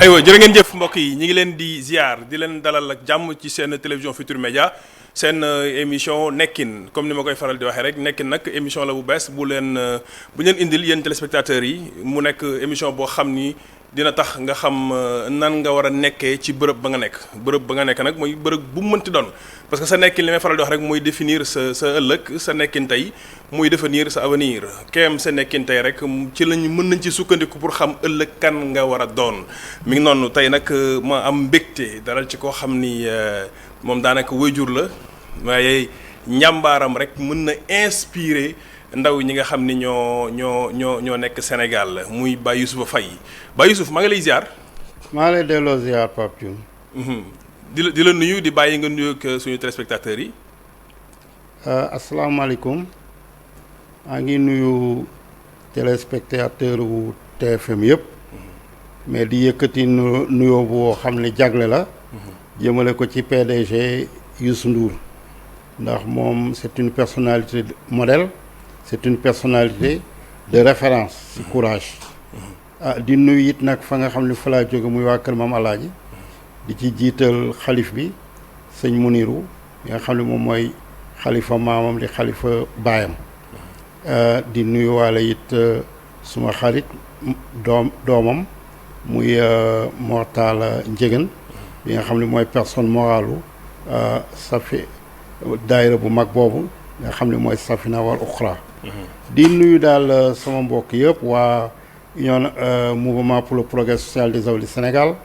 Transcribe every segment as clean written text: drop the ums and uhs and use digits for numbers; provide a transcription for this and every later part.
aywa jërë ngeen jëf mbokk yi ñi ngi leen di ziar di leen dalal ak jàmm ci seen télévision Futur Média seen émission nekkin comme ni ma koy faral di waxee rek nekkin nag émission la bu bees bu leen indil yéen téléspectateurs yi mu nekk émission boo xam ni dina tax nga xam nan nga war a nekkee ci bërëb ba nga nekk nag mooy bërëb bu mu mënti doon parce que sa nekkin li may faral di wax rek mooy définir sa ëllëg sa nekkin tey muy définir sa avenir keem sa nekkin tey rek ci lañu mën nañ ci sukkandiku pour xam ëllëg kan nga war a doon mi ngi noonu tey nag ma am mbégte dalal ci koo xam ni moom daanaka waajur la waaye njàmbaaram rek mën na inspirer ndaw ñi nga xam ni ñoo nekk Sénégal muy Baye Youssoufa Faye Baye Youssouf maa ngi lay ziar. maa ngi lay delloo ziar Pape Diouf. di la nuyu di bàyyi nga nuyu ak suñu téléspectateurs yi. asalaamaaleykum maa ngi nuyu téléspectateur wu TFM yëpp. mais di yëkkati nuyoo boo xam ne jagle la. jëmale ko ci PDG Youssou Ndour. ndax moom c'est une personnalité modèle. c'est une personnalité de référence ci courage. di nuyu it nag fa nga xam ne fa laa jóge muy waa kër Maam Alaaji di ci jiital xalif bi sëñ Muniru bi nga xam ne moom mooy xalifa maamam di xalifa baayam. di nuyu waale it suma xarit doomam muy Mortala Njëgën bi nga xam ne mooy personne moralu safi daayira bu mag boobu nga xam ne mooy Safina wal Uxra. di nuyu daal sama mbokk yëpp waa union mouvement pour le progrès social des aws du Sénégal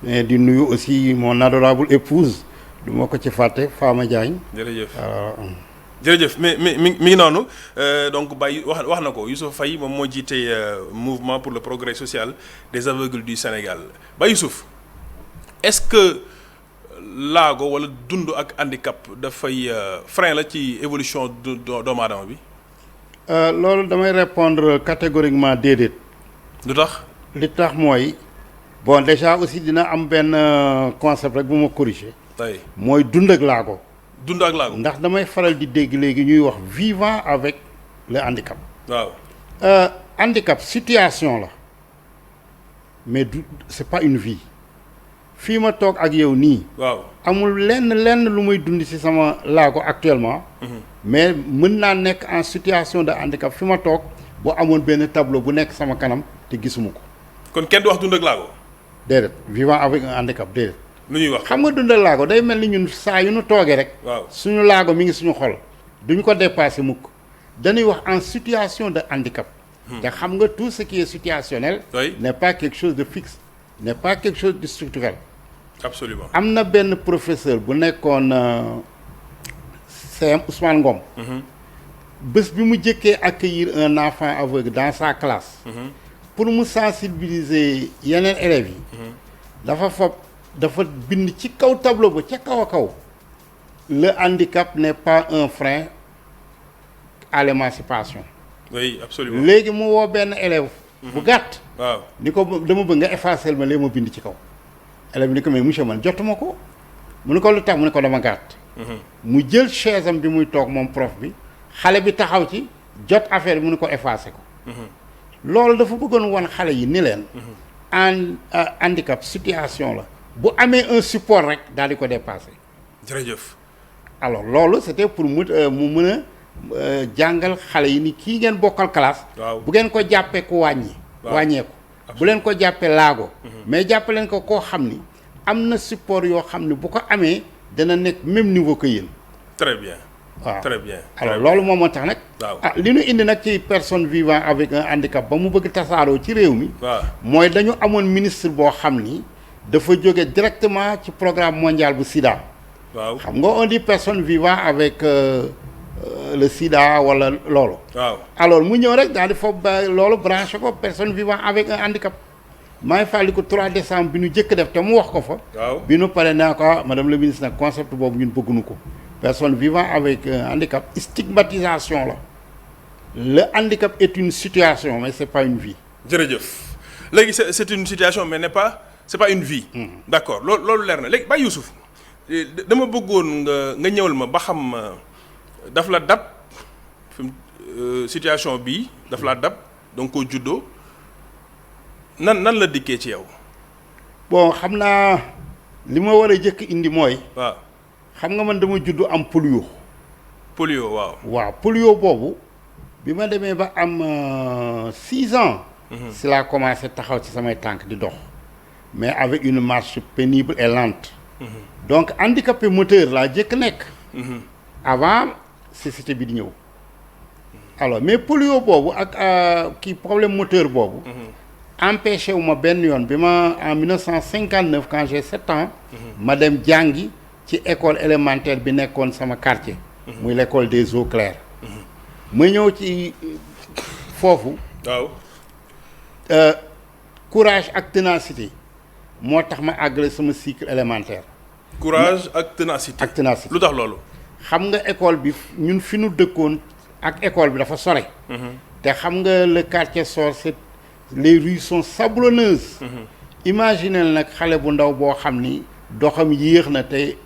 mais di nuyu aussi mon adorable épouse du ma ko ci fàtte Fama Diagne. jërëjëf mais mi ngi noonu donc Baye wax na ko Youssouf Faye moom moo jiite mouvement pour le progrès social des aveugles du Sénégal Baye Youssouf est-ce que laago wala dund ak handicap dafay frein la ci évolution doomu aadama bi. loolu damay répondre catégoriquement déedéet. lu tax. li tax mooy bon déjà aussi dina am benn concept rek bu ma corriger. tey mooy dund ak laago. dund ak laago ndax damay faral di dégg léegi ñuy wax vivant avec le handicap. waaw. handicap situation la mais du c'est pas une vie. fii ma toog ak yow nii. waaw amul lenn lu muy dund ci sama laago actuellement. mais mën naa nekk en situation de handicap fi ma toog boo amoon benn tableau bu nekk sama kanam te gisuma ko. kon kenn du wax dund ak laago. déedéet vivant avec un handicap déedéet. lu ñuy wax xam nga dund ak laago day mel ni ñun saa yu nu toogee rek. waaw suñu laago mi ngi suñu xol duñ ko dépasser mukk dañuy wax en situation de handicap. te xam nga tout ce qui est situationnel. oui n'est pas quelque chose de fixe n'est pas quelque chose de structurel. absolument am na benn professeur bu nekkoon CM Ousmane Ngom. bés bi mu jëkkee accueillir un enfant aveugle dans sa classe. pour mu sensibiliser yeneen élèves yi. dafa bind ci kaw tableau ba ca kaw a kaw. le handicap n'est pas un frein à l'émancipation. oui absolument léegi mu woo benn élève. bu gàtt. waaw ni ko dama bëgg nga effacer ma lee ma bind ci kaw. élève ni ko mais monsieur man jotuma ko mu ne ko lu tax mu ne ko dama gàtt. mu jël chaise am bi muy toog moom prof bi xale bi taxaw ci jot affaire bi mu ne ko effacer ko. loolu dafa bëggoon wan xale yi ni leen. handicap situation la bu amee un support rek daal di ko dépasser. jërëjëf. alors loolu c'était pour mu mën a jàngal xale yi ni kii ngeen bokkal classe. waaw bu ngeen ko jàppee ku wàññeeku. bu leen ko jàppee laago. mais jàppe leen ko koo xam ni am na support yoo xam ni bu ko amee dana nekk même niveau que yéen. très bien. waaw très bien. alors loolu moom moo tax nag. waaw li ñu indi nag ci personne vivant avec un handicap ba mu bëgg tasaaroo ci réew mi. waaw mooy dañu amoon ministre boo xam ni dafa jóge directement ci programme mondial bu Sida. waaw xam nga on dit personne vivant avec le Sida wala loolu. waaw alors mu ñëw rek daal di foofu ba loolu branché ko personne vivant avec un handicap. maa ngi fàttali ko 3 décembre bi ñu jëkk def te mu wax ko fa. waaw bi nu pare naa ko madame le ministre nag concept boobu ñun bëgguñu ko. personne vivant avec un handicap stigmatisation la. le handicap est une situation mais c'est pas une vie. jërëjëf léegi c'est une situation mais c'est pas une vie. d'accord loolu leer na léegi Baye Youssouf dama bëggoon nga ñëwal ma ba xam daf la dab fi situation bii daf la dab donc koo juddoo nan la dikkee ci yow. bon xam naa li ma war a jëkk indi mooy. waaw xam nga man dama juddu am polio. polio waaw. waaw polio boobu bi ma demee ba am 6 ans. si laa commencé taxaw ci samay tànk di dox. mais avec une marche pénible et lente. donc handicapé moteur laa jëkk nekk. avant cécité bi di ñëw. alors mais polio boobu ak kii problème moteur boobu. empêché wu ma benn yoon bi ma en 1959 quand j'ai 7 ans. ma dem jàngi ci école élémentaire bi nekkoon sama quartier. muy l'école des eaux claires. ma ñëw ci foofu. waaw. courage ak ténacité moo tax ma àggale sama cycle élémentaire. courage ak ténacité. ak ténacité lu tax loolu. xam nga école bi ñun fi nu dëkkoon ak école bi dafa sore. te xam nga le quartier Sor c'est les rues sont sablonneuses. imaginez nag xale bu ndaw boo xam ni doxam yéex na te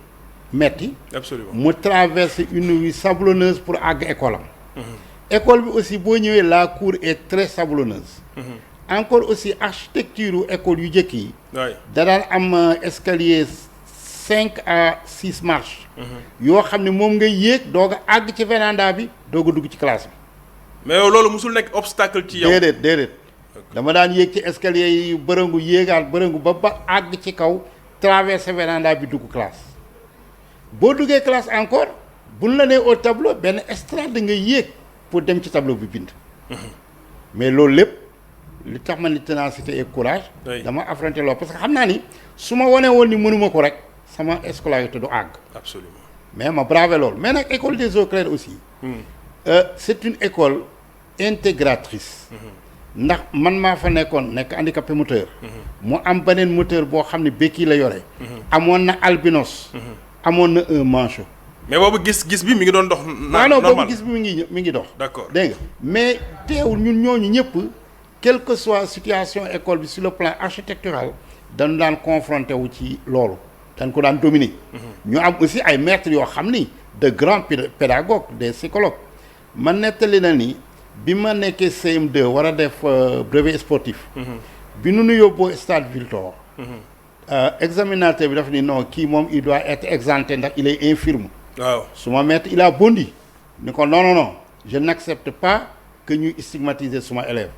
metti. absolument mu traverse une rue sablonneuse pour àgg école am. école bi aussi boo ñëwee la cour est très sablonneuse. encore aussi architecture école yu njëkk yi. waay da daan am escalier 5 à 6 marches. yoo xam ne moom ngay yéeg doog a àgg ci véranda bi doog a dugg ci classe bi. mais yow loolu musul nekk obstacle ci yow. déedéet dama daan yéeg ci escalier yi bërëngu yéegaat bërëngu ba àgg ci kaw traversé véranda bi dugg classe. boo duggee classe encore buñ la nee au tableau benn estrade ngay yéeg pour dem ci tableau bi bind. mais loolu lépp li tax ma ni ténacité et courage. dama affronté loolu parce que xam naa ni su ma wanee woon ni mënuma ko rek sama scolarité du àgg. absolument mais ma bravé loolu mais nag école des eaux claires aussi. c'est une école intégratrice. ndax man maa fa nekk handicapé moteur. mu am beneen moteur boo xam ne béquille la yore. amoon na albinos. amoon na un manchot. mais boobu gis bi mi ngi doon dox. non boobu gis bi mi ngi dox. d'accord dégg nga mais teewul ñun ñooñu ñëpp quelle que soit situation école bi sur le plan architectural dañu daan confronté wu ci loolu dañ ko daan dominer. ñu am aussi ay maîtres yoo xam ni de grands pédagogues des psychologues man nettali na ni bi ma nekkee CM2 war a def brevet sportif. bi nu yóbboo stade Victor. examinateur bi dafa ni non kii moom il doit être exempté ndax il est infirme. waaw suma maître il a bondi ni ko non je n'accepte pas que ñuy stigmatiser suma élève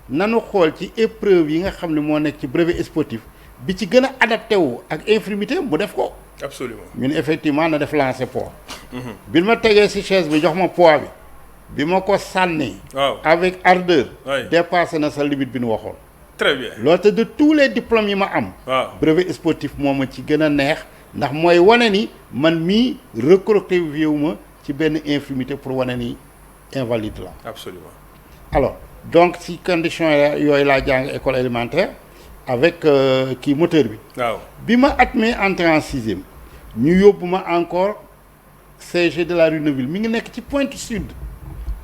nanu xool ci épreuve yi nga xam ne moo nekk ci brevet sportif bi ci gën a adapté wu ak infirmité mu def ko. absolument ñun effectivement na def lancer poids. bi ma tegee ci chaise bi jox ma poids bi ma ko sànnee. waaw avec ardeur. oui dépassé na sa limite bi nu waxoon. très bien loolu te de tous les diplômes yi ma am. waaw brevet sportif moo ma ci gën a neex ndax mooy wane ni man mii recruté wu ma ci benn infirmité pour wane ni invalide la. absolument alors donc ci condition yooyu laa jàng école élémentaire avec kii moteur bi. waaw bi ma admis entré en 6e ñu yóbbu ma encore CG de la rue Neuville mi ngi nekk ci Pointe Sud.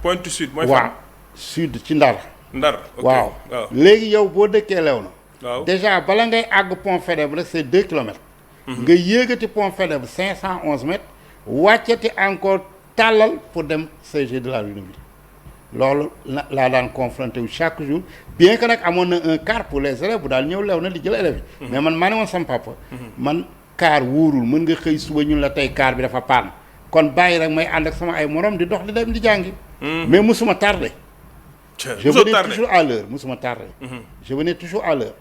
Pointe Sud mooy waaw sud ci Ndar. Ndar ok waaw léegi yow boo dëkkee Léona. waaw déjà bala ngay àgg pont Faidherbe rek c'est 2 kilomètres. nga yéegati pont Faidherbe 511 mètres. wàccati encore tàllal pour dem CG de la rue Neuville loolu laa daan confronté wu chaque jour bien que nag amoon na un car pour les élèves bu daal ñëw Léona di jël élèves yi. mais man maa ne woon sama papa. man car wóorul mën nga xëy suba ñun la tey car bi dafa paan kon bàyyi rek may ànd ak sama ay morom di dox di dem di jàngi. mais musuma tardé. je venais toujours à l'heure musuma tardé. je venais toujours à l'heure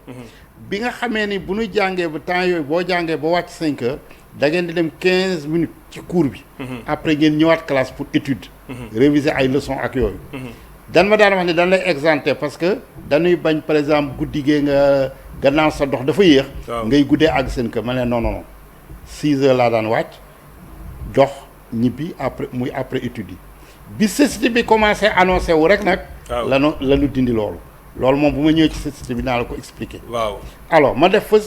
bi nga xamee ni bu ñu jàngee ba temps yooyu boo jàngee ba wàcc 5 heures da ngeen di dem 15 minutes ci cours bi. après ngeen ñëwaat classe pour étude. réviser ay leçons ak yooyu. dan ma daan wax ni dañ lay exempté parce que dañuy bañ par exemple guddi gee nga gannaaw sa dox dafa yéex. ngay guddee àgg seen kër ma ne non 6 heures laa daan wàcc dox ñibbi après étude yi bi cécité bi commencé annoncé wu rek nag. waaw lanu dindi loolu. loolu moom bu ma ñëwee ci cécité bi naa la ko expliquer. waaw alors ma def fa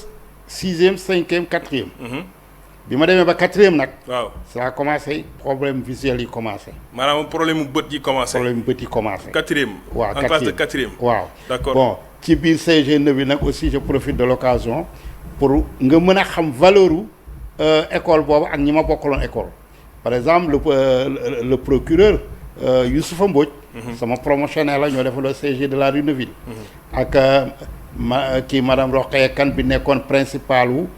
6e 5e 4e. bi ma demee ba 4e nag. waaw ça a commencé problème visuel yi commencé. maanaam problème mu bët yi commencé. problème bët yi commencé. 4e. waaw en classe de 4e. waaw d'accord bon ci biir CG bi nag aussi je profite de l'occasion pour nga mën a xam valeuru école boobu ak ñi ma bokkaloon école. par exemple le procureur Youssoufa Mbodj. sama promotionnaire la ñoo defaloo CG de la rue Neuville. ak kii madame Rokhaya Kane bi nekkoon principalu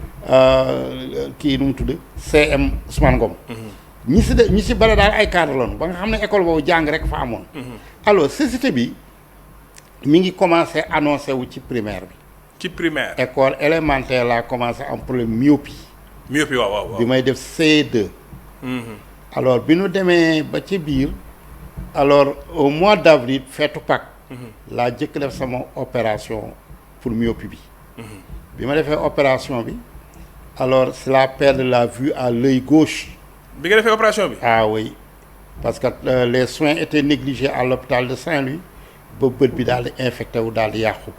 kii nu mu tudd CM Ousmane Ngom. ñi si bare daal ay cadre lañu ba nga xam ne école boobu jàng rek fa amoon. alors cécité bi mi ngi commencé annoncé wu ci primaire bi. ci primaire. école élémentaire laa commencé am problème myopie. myopie waaw. bi may def C2. alors bi nu demee ba ci biir alors au mois d'avril feetu Pâques. laa jëkk def sama opération pour myopie bi. bi ma defee opération bi alors c'est la perte de la vue à l'œil gauche. bi nga defee opération bi. ah oui parce que les soins étaient négligés à l'hôpital de Saint-Louis ba bët bi daal di infecté wu daal di yàqu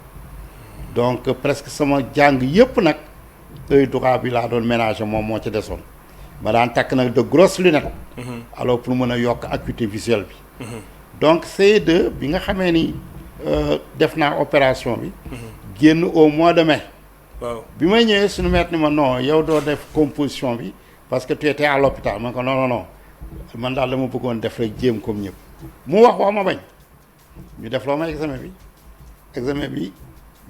donc presque sama jàng yëpp nag œil droit bi laa doon ménager moom moo ci desoon ma daan takk nag de grosses lunettes. alors pour mën a yokk acuité visuelle bi. donc C2 bi nga xamee ni def naa opération bi. génn au mois de mai. waaw bi may ñëwee suñu maître ni ma non yow doo def composition bi parce que tu étais à l'hôpital man ko non man daal dama bëggoon def rek jéem comme ñëpp mu wax ma bañ ñu def loo ma examen bi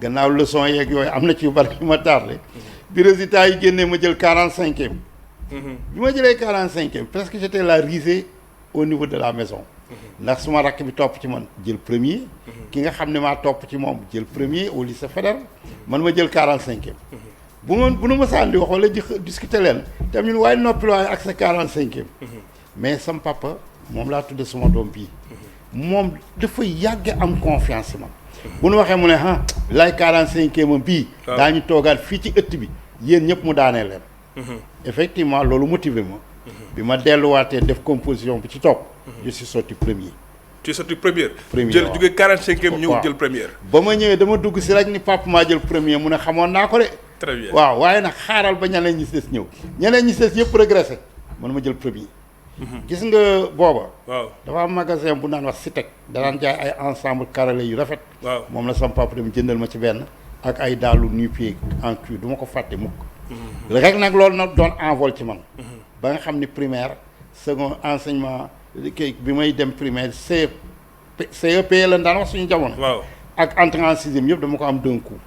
gannaaw leçon yeeg yooyu am na ci yu bari yu ma tardé bi résultat yi génnee ma jël 45e. bi ma jëlee 45e presque j'étais la risée au niveau de la maison. ndax suma rakk bi topp ci man jël premier. ki nga xam ne maa topp ci moom jël premier au lycée fédéral man ma jël 45e. bu nu ma saan di wax wala discuter leen tam ñun waaye noppi waaye ak sa 45e. mais sam papa moom laa tudde suma doom bii. moom dafa yàgg am confiance man. bu nu waxee mu ne ah lay 45e bii. daañu toogaat fii ci ëtt bi yéen ñëpp mu daanee leen. effectivement loolu motivé ma. bi ma delluwaatee def composition bi ci topp. je suis sorti premier. tu es sorti première. première jël jóge 45e ñëw jël première. ba ma ñëwee dama dugg si rek ni papa maa jël premier mu ne xamoon naa ko de. très bien waaw waaye nag xaaral ba ñeneen ñi des ñëw ñeneen ñi des yëpp régressé man ma jël premier. gis nga booba. waaw dafa am magasin bu naan wax Citec da daan jaay ay ensemble carrelé yu rafet. waaw moom la sama papa dem jëndal ma ci benn ak ay dàllu nu-pieds en cuir du ma ko fàtte mukk. rek nag loolu nag doon envol ci man. ba nga xam ni primaire second enseignement kii bi may dem primaire CEP la daan wax suñu jamono. waaw ak entrée en sixième yëpp dama ko am d'un coup.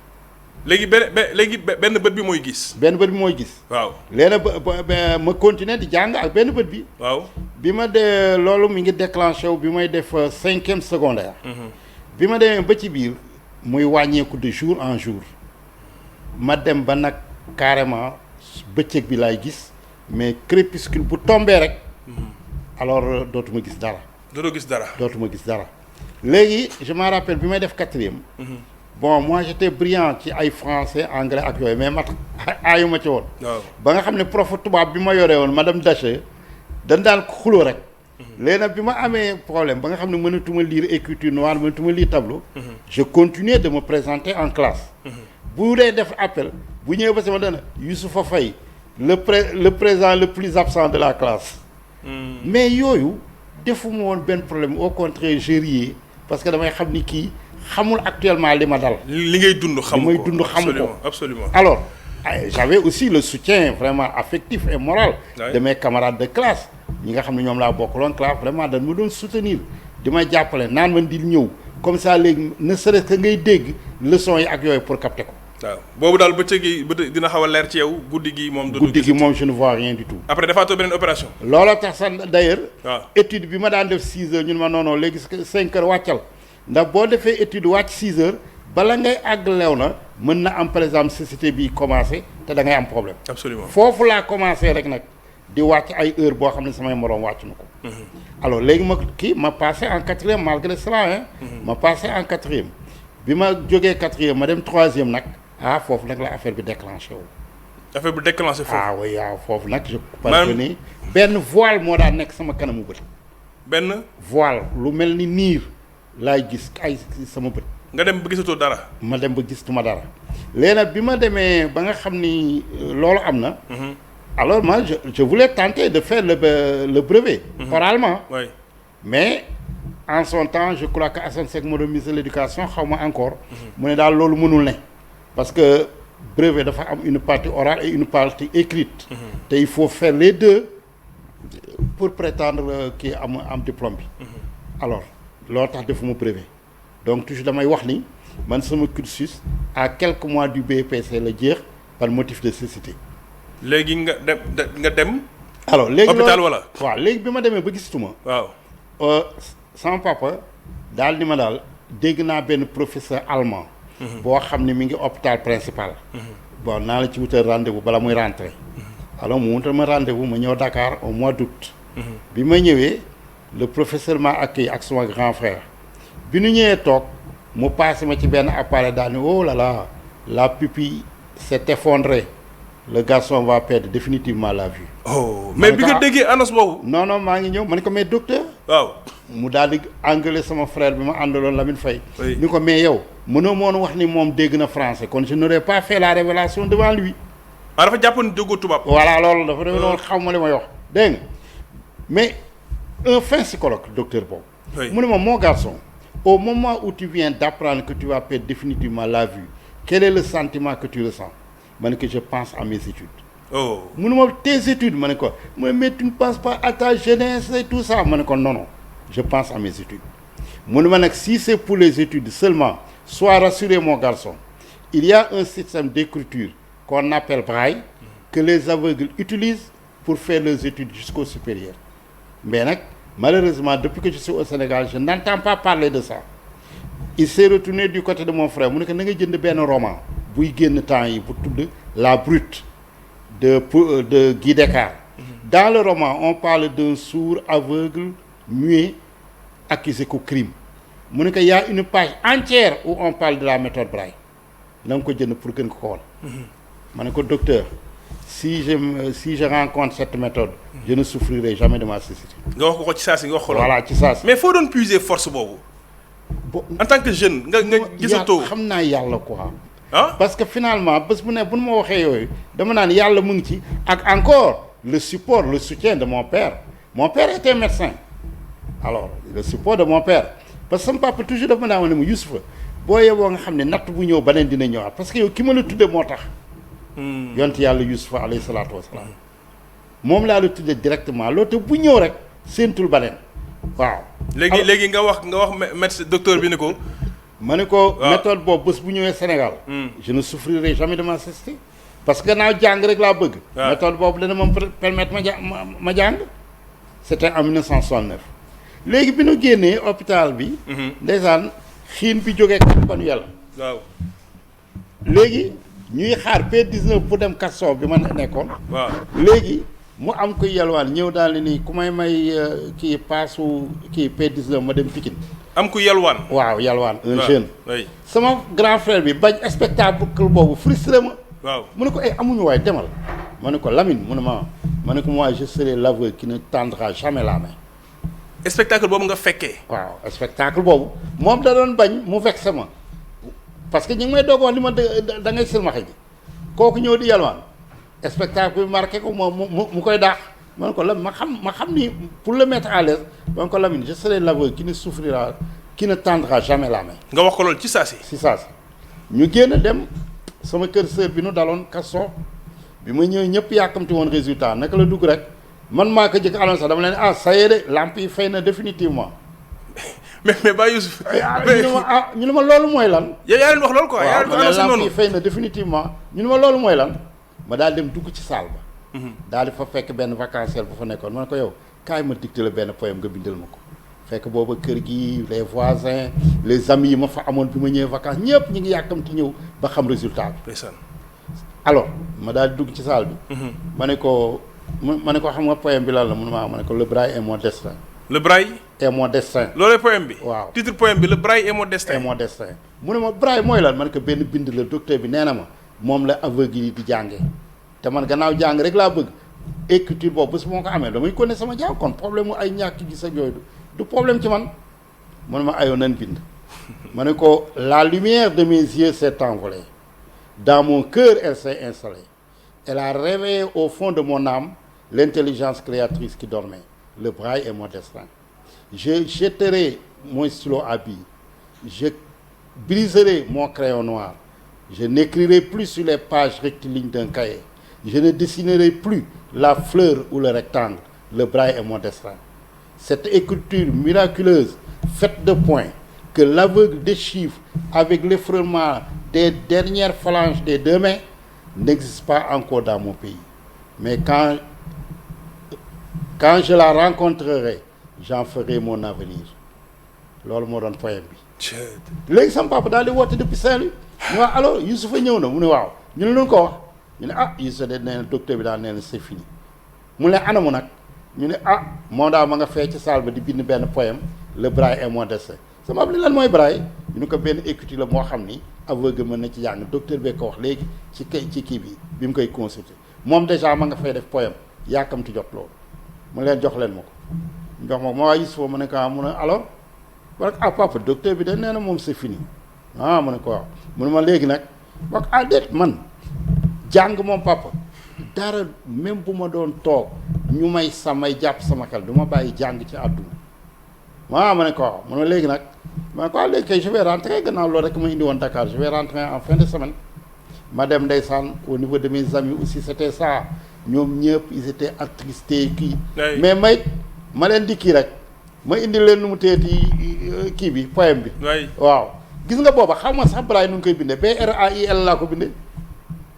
léegi benn bët bi mooy gis. benn bët bi mooy gis. waaw léegi ba ma continuer di jàng ak benn bët bi. waaw bi ma de loolu mi ngi déclenché wu bi may def 5e secondaire. bi ma demee ba ci biir muy wàññeeku de jour en jour ma dem ba nag carrément bëccëg bi laay gis mais crépuscule bu tombee rek. alors dootuma gis dara. dootuma gis dara léegi je me rappelle bi may def 4e. bon moi j'étais brillant ci ay français anglais ak yooyu mais mat aayuma ci woon. ba nga xam ne prof tubaab bi ma yore woon madame Daché dañ daan xuloo rek. léegi nag bi ma amee problème ba nga xam ne mënatuma lire écriture noire mënatuma lire tableau. je continuais de me présenter en classe. bu dee def appel bu ñëwee ba sama dana Youssoufa Faye le présent le plus absent de la classe. mais yooyu defuma woon benn problème au contraire je riais parce que damay xam ni kii xamul actuellement li ma dal. li ngay dund xam ko li may dund xam ko absolument. alors j'avais aussi le soutien vraiment affectif et moral. de mes camarades de classe. ñi nga xam ne ñoom laa bokkaloon classe vraiment dañ ma doon soutenir di ma jàppale naan man di ñëw comme ça léegi ne serait-ce que ngay dégg leçons yi ak yooyu pour capter ko. waaw boobu daal bëccëg gi dina xaw a leer ci yow guddi gi moom. guddi gi moom je ne vois rien du tout. après defaatoo beneen opération. looloo tax sax d'ailleurs. waaw étude bi ma daan def 6 heures ñun ma non léegi 5 heures wàccal ndax boo defee étude wàcc 6 heures bala ngay àgg leew na mën na am par exemple société bi commencé te da ngay am problème. absolument foofu laa commencé rek nag di wàcc ay heure boo xam ne samay moroom wàcc na ko. alors léegi ma passé en 4e malgré cela hein. ma passé en 4e bi ma jógee 4e ma dem 3e nag. foofu nag la affaire bi déclenché wu. affaire bi déclenché foofu. oui waaw foofu nag je pense que ni benn voile moo daan nekk sama kanamu bët. benn voile lu mel ni niir laay gis ay sama bët. nga dem ba gisatoo dara. ma dem ba gisatuma dara. léegi nag bi ma demee ba nga xam ni loolu am na. alors moi je voulais tenter de faire le brevet. oralement. oui mais en son temps je crois que Assane Seck moo doon ministre de l'éducation xaw ma encore. mu ne daal loolu mënul ne. parce que brevet dafa am une partie orale et une partie écrite. te il faut faire les deux pour prétendre kii am diplôme bi. alors loolu tax defuma brevet donc toujours damay wax ni man sama cursus à quelques mois du BEPC la jeex par motif de cécité. léegi nga dem. alors léegi hôpital wala. waaw léegi bi ma demee ba gisatuma. waaw. sama papa daal di ma daal dégg naa benn professeur allemand. boo xam ne mi ngi hôpital principal. bon naa la ci wutal rendez-vous bala muy rentrer. alors mu wutal ma rendez-vous ma ñëw Dakar au mois d'août. bi ma ñëwee le professeur m'a accueilli ak sama grand frère. bi nu ñëwee toog mu passé ma ci benn appareil daal ni oh là là la pupille s'est effondrée le garçon va perdre définitivement la vue. oh mais bi nga déggee annonce boobu. non non maa ngi ñëw ma ne ko mais docteur. waaw. mu daal di engueuler sama frère bi ma àndaloon Lamine Faye. oui ni ko mais yow mënoo moon wax ni moom dégg na français kon je n'aurais pas fait la révélation devant lui. ah dafa jàpp ni déggoo tubaab. voilà loolu dafa demee noonu xaw ma li may wax dégg nga mais un fin psychologue docteur boobu. oui mu ne ma mon garçon au moment où tu viens d'apprendre que tu vas perdre définitivement la vue quel est le sentiment que tu ressens ma ne que je pense à mes études. oh mu ne ma tes études ma ne ko mais tu ne penses pas à ta jeunesse et tout ça ma ne ko non non je pense à mes études. mu ne ma nag si c'est pour les études seulement sois rassuré mon garçon il y a un système d'écriture qu'on appelle braille que les aveugles utilisent pour faire leurs études jusqu'au supérieur mais nag malheureusement depuis que je suis au Sénégal je n'entends pas parler de ça. il s'est retourné du côté de mon frère mu ne ko na nga jënd benn roman buy génn temps yi bu tudd La Brute de Guy Descartes. Dans le roman on parle d'un sourd aveugle muet accusé au crime mu ne ko y a une page entière où on parle de la méthode Braille na nga ko jënd pour gën ko xool. ma ne ko docteur si je rencontre cette méthode je ne souffrirai jamais de ma cécité. nga wax ko ci saa si nga wax ko. voilà ci saa si. mais foo doon puiser force boobu. en tant que jeune nga gisatoo. xam naa yàlla quoi. ah parce que finalement bés bu ne bu nu ma waxee yooyu dama naan yàlla mu ngi ci ak encore le support le soutien de mon père. mon père était médecin alors le support de mon père parce que sama papa toujours dafa ma naa ne mu Youssoufa boo yeboo nga xam ne natt bu ñëw beneen dina ñëwaat parce que yow ki ma la tudde moo tax. yonent yàlla Youssoufa alayhi salaatu wasalaam moom laa la tudde directement loolu te bu ñëw rek séentul beneen waaw. léegi nga wax médecin docteur bi ni ko. ma ne ko méthode boobu bés bu ñëwee Sénégal. je ne souffrirai jamais de ma cécité parce que gannaaw jàng rek laa bëgg. méthode boobu dana ma permettre ma jàng. c'était en 1969. léegi bi nu génnee hôpital bi. ndeysaan xiin bi jógee Kanu yàlla. waaw. léegi ñuy xaar P19 pour dem Kaso bi ma nekkoon. waaw léegi mu am ko yalwaan ñëw daal ni ku may kii paasu kii P19 ma dem Pikine. am ku yalwaan. waaw yalwaan un jeune. oui sama grand frère bi bañ spectacle boobu frustré ma. waaw mu ne ko amuñu waay demal. ma ne ko Lamine mu ne ma ne ko moi je serai l'aveugle qui ne tendra jamais la main. spectacle boobu nga fekkee. waaw spectacle boobu moom da doon bañ mu vexé ma parce que ñu ngi may doog wax li ma da ngay silmaxe ji kooku ñëw di yalwaan spectacle bi marqué ko mu koy daax ma ne ko Lamine ma xam ni pour le mettre à l'aise ma ne ko Lamine je serai l'aveugle qui ne souffrira qui ne tendra jamais la main. nga wax ko loolu ci saa si. si saa si ñu génn dem sama kër sœur bi nu daloon Kaso bi ma ñëw ñëpp yàkkamti woon résultat naka la dugg rek man maa ko jëkk alors sax dama leen ça y est de lampe yi fay na définitivement. mais Baye Youssouf. ñu ne ma loolu mooy lan. yaa leen wax loolu quoi. yaa leen waaw lampe yi fay na définitivement ñu ne ma loolu mooy lan. ma daal dem dugg ci salle ba. daal di fa fekk benn vacancière bu fa nekkoon ma ne ko yow kaay ma dicté la benn poème nga bindal ma ko. fekk booba kër gi les voisins les amis yi ma fa amoon bi ma ñëwee vacances ñëpp ñu ngi yàkkamti ñëw ba xam résultat bi. alors ma daal di dugg ci salle bi. ma ne ko xam nga poème bi lan la ma ne ko le braille est mon destin. le braille. est mon destin. loolu poème bi. waaw titre poème bi le braille est mon destin. est mon destin mu ne ma braille mooy lan ma ne ko benn bind la docteur bi nee na ma moom la aveugle yi di jàngee te man gannaaw jàng rek laa bëgg écriture boobu bés moo ko amee damay connaître sama jàng kon problème mu ay ñàkk gis ak yooyu du problème ci man mu ne ma ayoo nan bind. ma ne ko la lumière de mes yeux s'est envolée dans mon cœur elle s'est installée elle a réveillé au fond de mon âme l'intelligence créatrice qui dormait le braille est mon destin. Je jetterai mon stylo à billes, je briserai mon crayon noir, je n'écrirai plus sur les pages rectilignes d'un cahier, je ne dessinerai plus la fleur ou le rectangle, le braille est mon destin. Cette écriture miraculeuse, faite de points, que l'aveugle déchiffre avec l'effreulement des dernières phalanges des deux mains n'existe pas encore dans mon pays. Mais quand je la rencontrerai, j'en ferai mon avenir. loolu moo doon poème bi. léegi sama papa daal di woote depuis Saint-Louis. ñu wax alors Youssoupha ñëw na mu ne waaw ñu ne lu ko wax ñu ne ah Youssoupha de nee na docteur bi daal nee na c'est fini mu ne anamu nag ñu ne ah moo daa ma nga fee ci salle ba di bind benn poème le braille est mon destin sama ab li lan mooy braille ñu ne ko benn écriture la moo xam ni aveugle mën na ci jàng docteur bee ko wax léegi ci kii bi mu koy consulter moom déjà ma nga fay def poème yàkkamti jot loolu mu leen jox leen ma ko jox ma waa Youssoupha mu ne ko mu ne alors parce que ah papa docteur bi de nee na moom c'est fini ah mu ne ko waaw mu ne ma léegi nag wax ah déet man jàng moom papa dara même bu ma doon toog ñu may samay jàpp sama xel du ma bàyyi jàng ci àdduna waaw ma ne ko waaw mu ne léegi nag ma ne ko léegi kay je vais rentrer gannaaw loolu rek ma indi woon Dakar je vais rentrer en fin de semaine ma dem ndeysaan au niveau de mes amis aussi c'était ça ñoom ñëpp ils étaient attristés kii mais ma leen di kii rek ma indi leen nu mu teeti kii bi poème bi waaw gis nga booba xam nga sax braille nu ngi koy bindee BRAIL laa ko bindee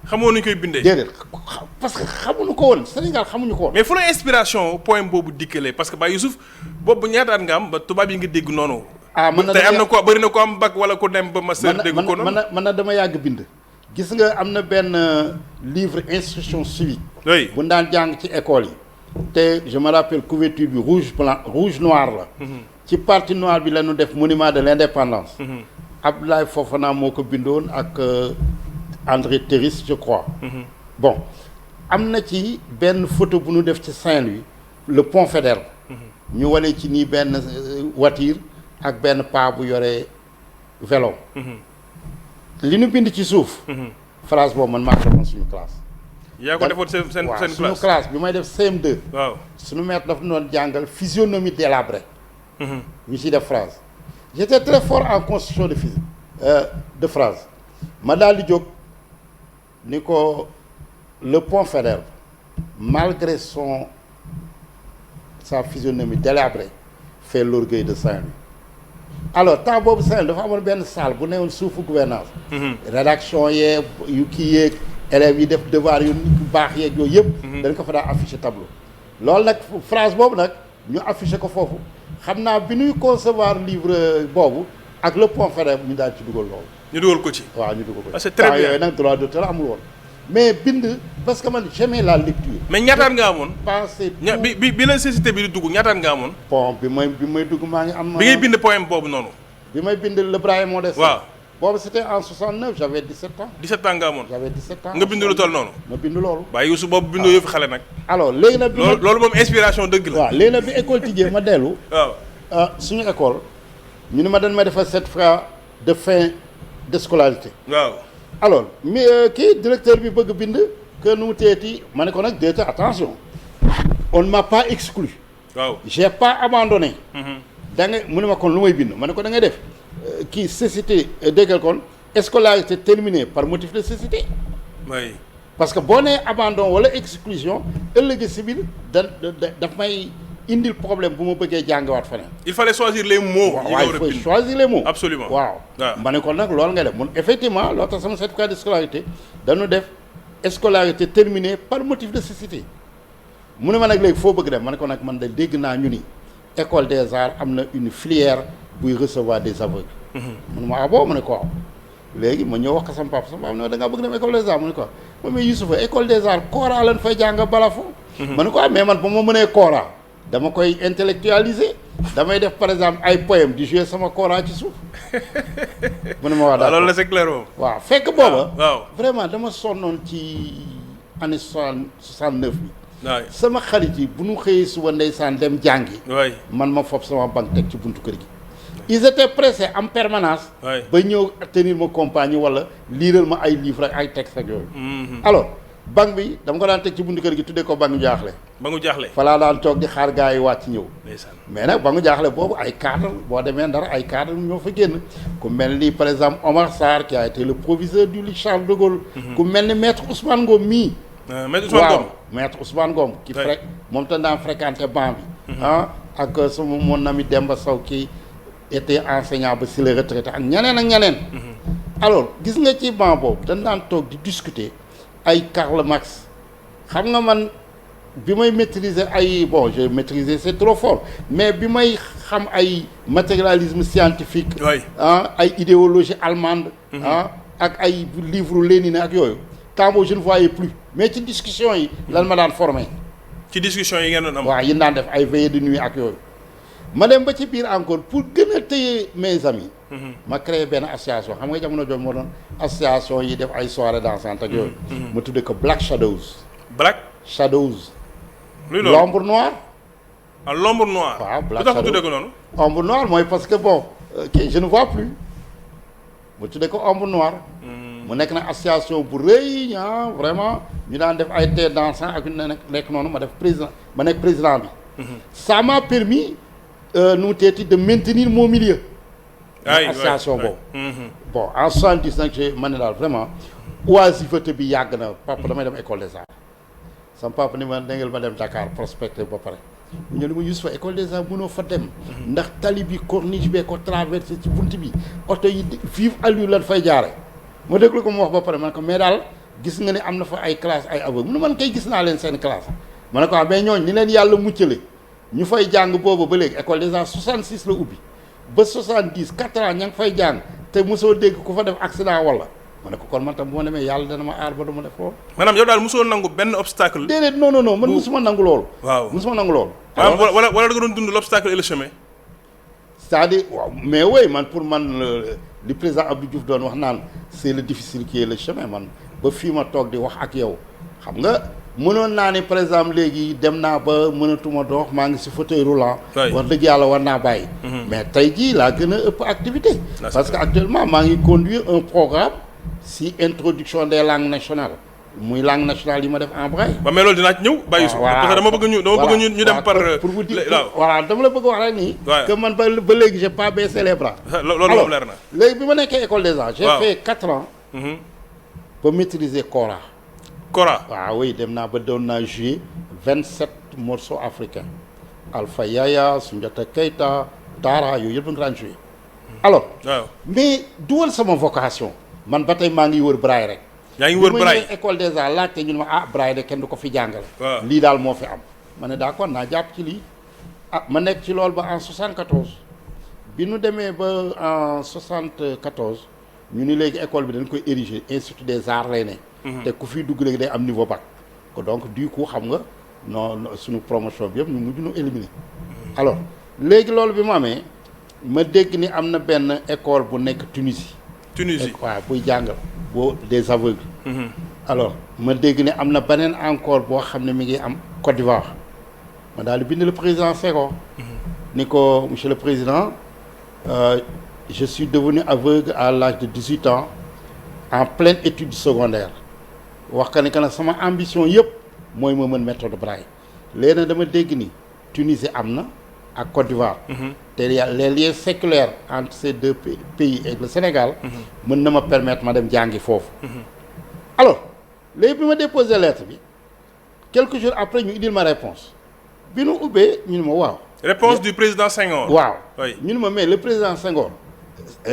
xamoo nu ñu koy bindee déedéet parce que xamuñu ko woon Sénégal xamuñu ko woon mais fu la inspiration poème boobu dikkalee parce que Baye Youssouf boobu ñaataat nga am ba tubaab yi nga dégg noonu mën na tey am na ko bëri na ko am bac wala ko dem ba master dégg ko noonu mën na dama yàgg bind gis nga am na benn livre instruction civique bu daan jàng ci école yi te je me rappelle couverture bi rouge noir la ci partie noire bi la ñu def monument de l'indépendance Abdoulaye Fofana moo ko bindoon ak André Théris je crois bon am na ci benn photo bu ñu def ci Saint-Louis le pont Faidherbe ñu wane ci nii benn voiture ak benn paa bu yore vélo li ñu bind ci suuf phrase boobu man maa ko defoon suñu classe yaa ko defoon seen classe suñu classe bi may def CM2 waaw suñu maître daf doon jàngal physionomie délabrée ñu ciy def phrase j'étais très fort en construction de physique de phrase ma daal di jóg ni ko le pont Faidherbe malgré sa physionomie délabrée fait l'orgueil de Saint-Louis alors temps boobu Saint-Louis dafa amoon benn salle bu newoon suufu gouvernance rédaction yeeg yu kii yeeg élèves yi def devoir yu baax yeeg yooyu yëpp dañ ko fa daa affiché tableau loolu nag phrase boobu nag ñu affiché ko foofu xam naa bi ñuy concevoir livre boobu ak le pont Faidherbe ñu daal ci dugal loolu ñu dugal ko ci waaw ñu dugal ko ci c'est très bien yooyu nag droit d'auteur amul woon mais bind parce que man j'aimais la lecture mais ñaataan nga amoon pensé bi la société bi di dugg ñaataan nga amoon bon bi may dugg maa ngi am bi ngay bind poème boobu noonu bi may bind le braille est mon destin waaw boobu c'était en 69 j'avais 17 ans 17 ans nga amoon j'avais 17 ans nga bind lu toll noonu ma bind loolu Baye Youssou boobu bindoo yëfu xale nag alors léegi nag loolu moom inspiration dëgg la waaw léegi nag bi école tijjee ma dellu waaw suñu école ñu ne ma dañ ma defal certificat de fin de scolarité waaw alors mais kii directeur bi bëgg bind que nu mu teeti ma ne ko nag directeur attention on ne m'a pas exclu waaw j'ai pas abandonné da nga mu ne ma kon lu may bind ma ne ko da ngay def kii cécité déggal kon scolarité terminée par motif de cécité oui parce que boo nee abandon wala exclusion ëllëg si biir daf may indil problème bu ma bëggee jàngawaat feneen. il fallait choisir les mots. waaw il faut choisir les mots. absolument waaw. ma ne kon nag loolu nga def mun effectivement loo tax sama certificat de scolarité dañu def scolarité terminée par motif de cécité mu ne ma nag léegi foo bëgg dem ma ne ko nag man de dégg naa ñu ni école des arts am na une filière buy recevoir des aveugles. mu ne ma ah bon ma ne ko waaw léegi ma ñëw wax ko sama papa ne da ngaa bëgg dem école des arts mu ne ko waaw mais Youssoupha école des arts kora lañ fay jàng balafon. ma ne ko ah mais man ba ma mënee kora dama koy intellectualiser damay def par exemple ay poème di jouer sama kora ci suuf mu ne ma wax daal loolu la c'est clair moom. waaw fekk booba. waaw vraiment dama sonnoon ci année 69 bi. waay sama xarit yi bu ñu xëyee suba ndeysaan dem jàngi. waay man ma fob sama banque teg ci buntu kër gi. ils étaient pressés en permanence. ba ñëw tenir ma compagnie wala liiral ma ay livres ak ay textes ak yooyu. alors banque bi dama ko daan teg ci buntu kër gi tuddee ko banque jaaxle. ba ngu jaaxle. fa laa daan toog di xaar gars yi wàcc ñëw. ndeysaan mais nag ba ngu jaaxle boobu ay cadre boo demee Ndar ay cadre ñoo fa génn ku mel ni par exemple Omar Sarr qui a été le proviseur du lycée Charles de Gaulle. ku mel ni maître Ousmane Ngom mii. maître Ousmane Ngom waaw maître Ousmane Ngom. qui moom tam daan fréquenté banc bi. ak sama mon ami Demba Sow kii était enseignant ba si la retraité ak ñeneen ak ñeneen. alors gis nga ci banc boobu dañ daan toog di discuter ay Karl Marx xam nga man bi may maîtriser ay bon j'ai maîtrisé c'est trop fort mais bi may xam ay matérialisme scientifique. Ay idéologie allemande. ak ay livre Lénine ak yooyu temps boobu je ne voyais plus mais ci discussion yi lan ma daan formé. ci discussion yi ngeen doon am. waaw yi daan def ay veillées de nuit ak yooyu ma dem ba ci biir encore pour gën a téye mes amis. ma créé benn association xam nga jamono jooju moo doon association yi def ay soirées dansantes ak yooyu. ma tuddee ko Black Shadows. Black Shadows. luy loolu l'ombre noire. ah l'ombre noire. waaw Black Shadows lu tax tuddee ko noonu. ombre noire mooy parce que bon je ne vois plus ma tuddee ko ombre noire. mu nekk na association bu rëy vraiment ñu daan def ay thé dansant ak ñu nekk noonu ma nekk président bi. ça m'a permis nu teeti de maintenir mon milieu. association boobu. bon en 70 nag ma ne daal vraiment oisiveté bi yàgg na papa damay dem école des arts sama papa ni ma dangeen ma dem Dakar prospecté ba pare ñu ne ma Youssoupha école des arts mënoo fa dem ndax tali bi corniche bee ko traversé ci bunt bi oto yi vive allure lan fay jaare ma déglu ko mu wax ba pare ma ne ko mais daal gis nga ne am na fa ay classe ay aveugle mu ne man kay gis naa leen seen classe ma ne ko mais ñooñ ni leen yàlla muccale ñu fay jàng boobu ba léegi école des arts 66 la ubbi ba 70 4 ans ña ngi fay jàng te mosoo dégg ku fa def accident wala ma ne ko kon man tam bu ma demee yàlla dana ma aar ba du ma def loolu. maanaam yow daal mosoo nangu benn obstacle. déedéet non man mosuma nangu loolu. waaw mosuma nangu loolu. wala da nga doon dund l'obstacle et le chemin. c'est-à-dire waaw mais oui man pour man li président Abdou Diouf doon wax naan c'est le difficile qui est le chemin man ba fii ma toog di wax ak yow xam nga mënoon naa ne par exemple léegi dem naa ba mënatuma dox maa ngi si fauteuil roulant. wax dëgg yàlla war naa bàyyi. mais tey jii laa gën a ëpp activité. parce que actuellement maa ngi conduire un programme si introduction des langues nationales muy langue nationale yi ma def en braille. waaw mais loolu dinaa ci ñëw. bàyyi su parce que dama bëgg ñu dem par. pour vous dire voilà dama la bëgg wax rek nii. que man ba léegi j'ai pas baissé les bras. loolu moom leer na. léegi bi ma nekkee école des arts. j'ai fait 4 ans. ba maîtriser Kora. waaw oui dem naa ba doon naa jouer 27 morceaux africains Alpha Yaya Soundiata Keita Dara yooyu yëpp nga daan jouer alors. mais duwal sama vocation. man ba tey maa ngi wër braille rek. yaa ngi wër braille bi ma école des arts laajte ñu ne ma braille de kenn du ko fi jàngale. lii daal moo fi am. ma ne d'accord naa jàpp ci lii ma nekk ci loolu ba en 74 bi nu demee ba en 74 ñu ni léegi école bi dañ koy ériger institut des arts lay ne. te ku fiy dugg léegi day am niveau bac. ko donc du coup xam nga non suñu promotion bi yëpp ñu mujj ñu éliminer. alors léegi loolu bi mu amee ma dégg ni am na benn école bu nekk Tunisie. waaw buy jàngal boo des aveugles. alors ma dégg ne am na beneen encore boo xam ne mi ngi am Côte d'Ivoire ma daal di bind le président Senghor. ni ko monsieur le président je suis devenu aveugle à l'âge de 18 ans en pleine étude secondaire wax ka ne que nag sama ambition yëpp mooy ma mën méthode braille léegi nag dama dégg ni Tunisie am na ak Côte d'Ivoire. te les liens séculaires entre ces deux pays et le Sénégal. mën na ma permettre ma dem jàngi foofu. alors léegi bi ma déposé lettre bi quelques jours après ñu indil ma réponse bi nu ubbee ñu ne ma waaw. réponse du président Senghor. waaw ñu ne ma mais le président Senghor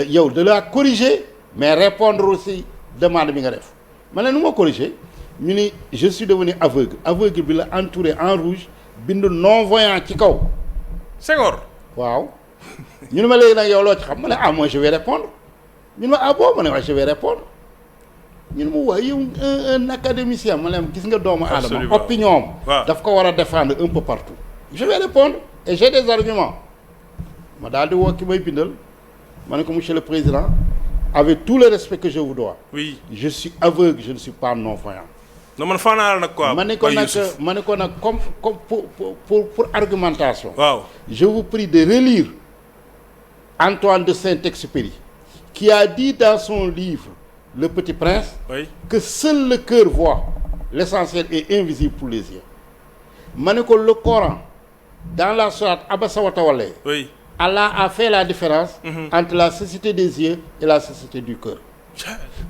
yow de la corriger mais répondre aussi demande bi nga def ma ne nu ma corriger ñu ni je suis devenu aveugle bi la entouré en rouge bind non voyant ci kaw. Senghor. waaw ñu ne ma léegi nag yow loo ci xam ma ne moi je vais répondre ñu ne ma bon ma ne waaye je vais répondre ñu ne ma waaye yow un académicien ma ne gis nga doomu aadama opinion am daf ko war a défendre un peu partout je vais répondre et j'ai des arguments ma daal di woo ki may bindal ma ne ko monsieur le président avec tout le respect que je vous dois. oui je suis aveugle je ne suis pas non-voyant. non man faa nag quoi. ma ne ko nag comme pour argumentation. waaw je vous prie de relire Antoine de Saint-Exupéry qui a dit dans son livre Le Petit Prince. que seul le cœur voit l'essentiel est invisible pour les yeux. ma ne ko le Coran dans la sourate Abasa wa Tawalla. Allah a fait la différence. entre la cécité des yeux et la cécité du cœur.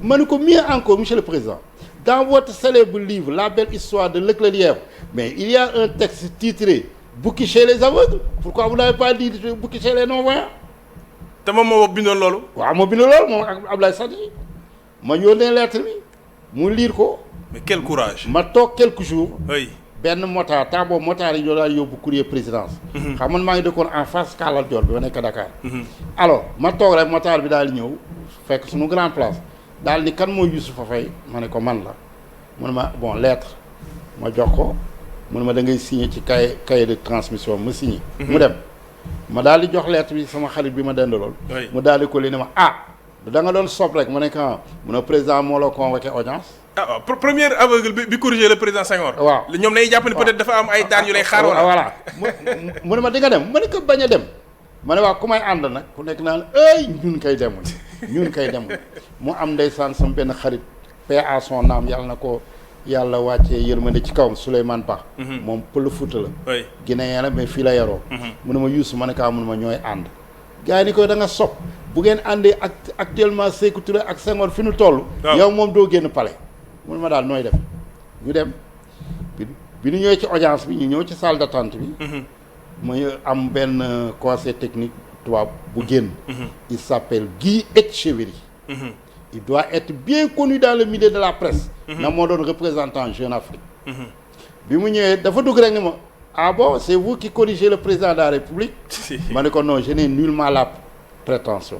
ma ne ko mieux encore monsieur le président. dans votre célèbre livre La belle histoire de Luc le Lièvre mais il y a un texte titré Bouki chez les aveugles pourquoi vous n'avez pas dit Bouki chez les non-voyants te moom moo bindoon loolu. waaw moo bindoon loolu moom ak Abdoulaye Sadji ma yónnee lettre bi mu lire ko. mais quel courage. ma toog quelques jours. oui. benn motard temps boobu motard yi ñoo daal yóbbu courrier présidence. xam man maa ngi dëkkoon en face Kaalal Dior bi ma nekk Dakar. alors ma toog rek motard bi daal di ñëw fekk suñu grande place daal ni kan mooy Youssoufa Faye ma ne ko man la mu ne ma bon lettre ma jox ko mu ne ma da ngay signé ci cahier de transmission ma signé. mu dem ma daal di jox lettre bi sama xarit bi ma dendalool. mu daal di ko lii ne ma da nga doon sob rek ma ne ko mu ne président moo la convoqué audience. waaw première aveugle bi corrigé le président Senghor. waaw ñoom dañuy jàpp ne peut-être dafa am ay daan yu lay xaar wala. voilà mu ne ma di nga dem ma ne ko bañ a dem ma ne waa ku may ànd nag ku nekk naan ay ñun kay demul mu am ndeysaan sama benn xarit paix à son âme yàlla na ko yàlla wàccee yërmande ci kawam Souleymane Ba. moom pël Fuuta la. oui Guinéen la mais fii la yaroo. mu ne ma Youssou ma ne kaa mu ne ma ñooy ànd. gars yi ni ko da nga sopp bu ngeen àndee actuellement Sékou Touré ak Senghor fi nu toll. yow moom doo génn palais. mu ne ma daal nooy def ñu dem bi ñu ñëwee ci audience bi ñu ñëw ci salle d'attente bi. ma am benn conseil technique tubaab bu génn. il s'appelle Guy Etcheverry. il doit être bien connu dans le milieu de la presse. na moo doon représentant Jeune Afrique. bi mu ñëwee dafa dugg rek ni ma ah bon c'est vous qui corrigez le président de la République. ma ne ko non je n'ai nullement la prétention.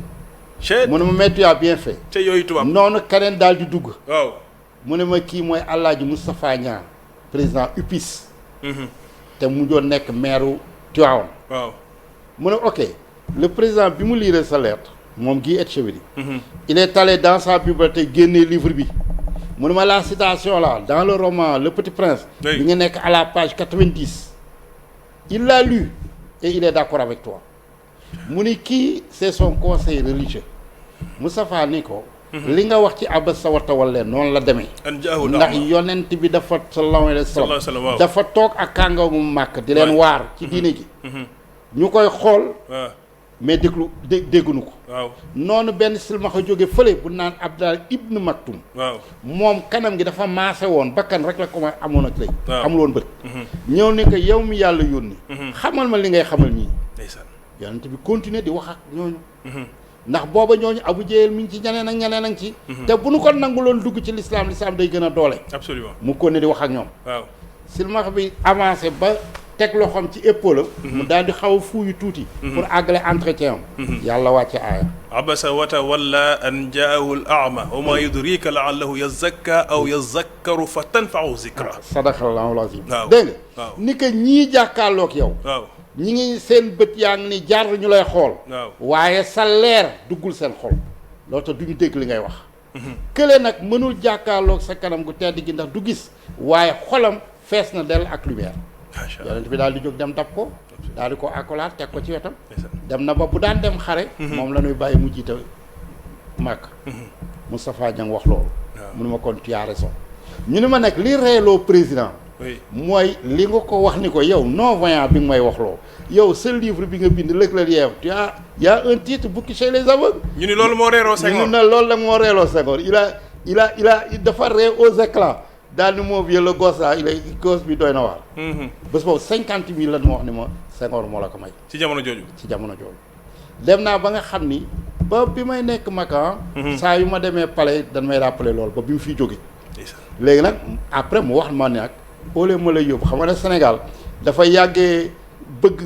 mu ne ma mais tu as bien fait. ca yooyu tubaab noonu keneen daal di dugg. waaw. mu ne ma kii mooy Alaaji Moustapha Niang président UPIS. te mu doon nekk maire Tivaouane. waaw mu ne ok le président bi mu lire sa lettre moom Guy Etcheverry. il est allé dans sa bibliothèque génnee livre bi. mu ne ma la citation là dans le roman Le Petit Prince. bi nga nekk à la page 90. il l'a lu et il est d'accord avec toi. mu ni kii c'est son conseil religieux. Moustapha ni ko. li nga wax ci Abasa watawal leen noonu la demee. ndax yonent bi dafa sallallahu alayhi wa sallam dafa toog ak kàngamu màkk di leen waar ci diine gi. ñu koy xool. mais dégguñu ko. waaw noonu benn silmaxa jóge fële bu naan Abdallah ibn Maktum. waaw moom kanam gi dafa maase woon bakkan rek la ko may amoon ak lay. amul woon bët. ñëw ne ko yow mi yàlla yónni. xamal ma li ngay xamal ñii. yonent bi continuer di wax ak ñooñu. ndax booba ñooñu Abu Jahel mi ngi ci ñeneen ak ñeneen ak ci. te bu nu ko nanguloon dugg ci l'islam day gën a doole. absolument mu ko ne di wax ak ñoom. waaw silmax bi avancé ba teg loxoom ci épaule mu daal di xaw a fuuyu tuuti. pour àggale entretien am. yàlla wàcce aaya. abasa wa tawalla an jaahu al a'ma wa ma yudrika la'allahu yazakka aw yazakkaru fa tanfa'u zikra. sadaqallahu al-azim. waaw dégg nga. waaw ni que ñii jàkkaarloog yow. waaw. ñi ngi seen bët yaa ngi ni jaar ñu lay xool. waaye sa leer duggul seen xol loolu tax duñu dégg li ngay wax. kële nag mënul jàkkaarloog sa kanam gu tedd gi ndax du gis waaye xolam fees na dell ak lumière. yonent bi daal di jóg dem dab ko daal di ko accolade teg ko ci wetam. dem na ba bu daan dem xare. moom la ñuy bàyyi mu jiite màkk. Moustapha Niang wax loolu. mu ne ma kon tu as raison. ñu ne ma nag li reeloo président. mooy li nga ko wax ni ko yow non voyant bi nga may wax loo yow sa livre bi nga bind Leclerc tu as y a un titre bouquet chez les aveugles. ñu ni loolu moo reeloo Senghor ñu ne loolu la moo reeloo Senghor il a dafa ree aux éclats daal ni moo vieux le gosse là gosse bi doy na waar. bés boobu 50 000 lan ma wax ni ma Senghor moo la ko may. ci jamono jooju dem naa ba nga xam ni ba bi may nekk Macan. saa yu ma demee palais dañ may rappeler loolu ba bi mu fiy jóge léegi nag après mu wax ma ne ak au lieu ma lay yóbbu xam nga ne Sénégal dafa yàggee bëgg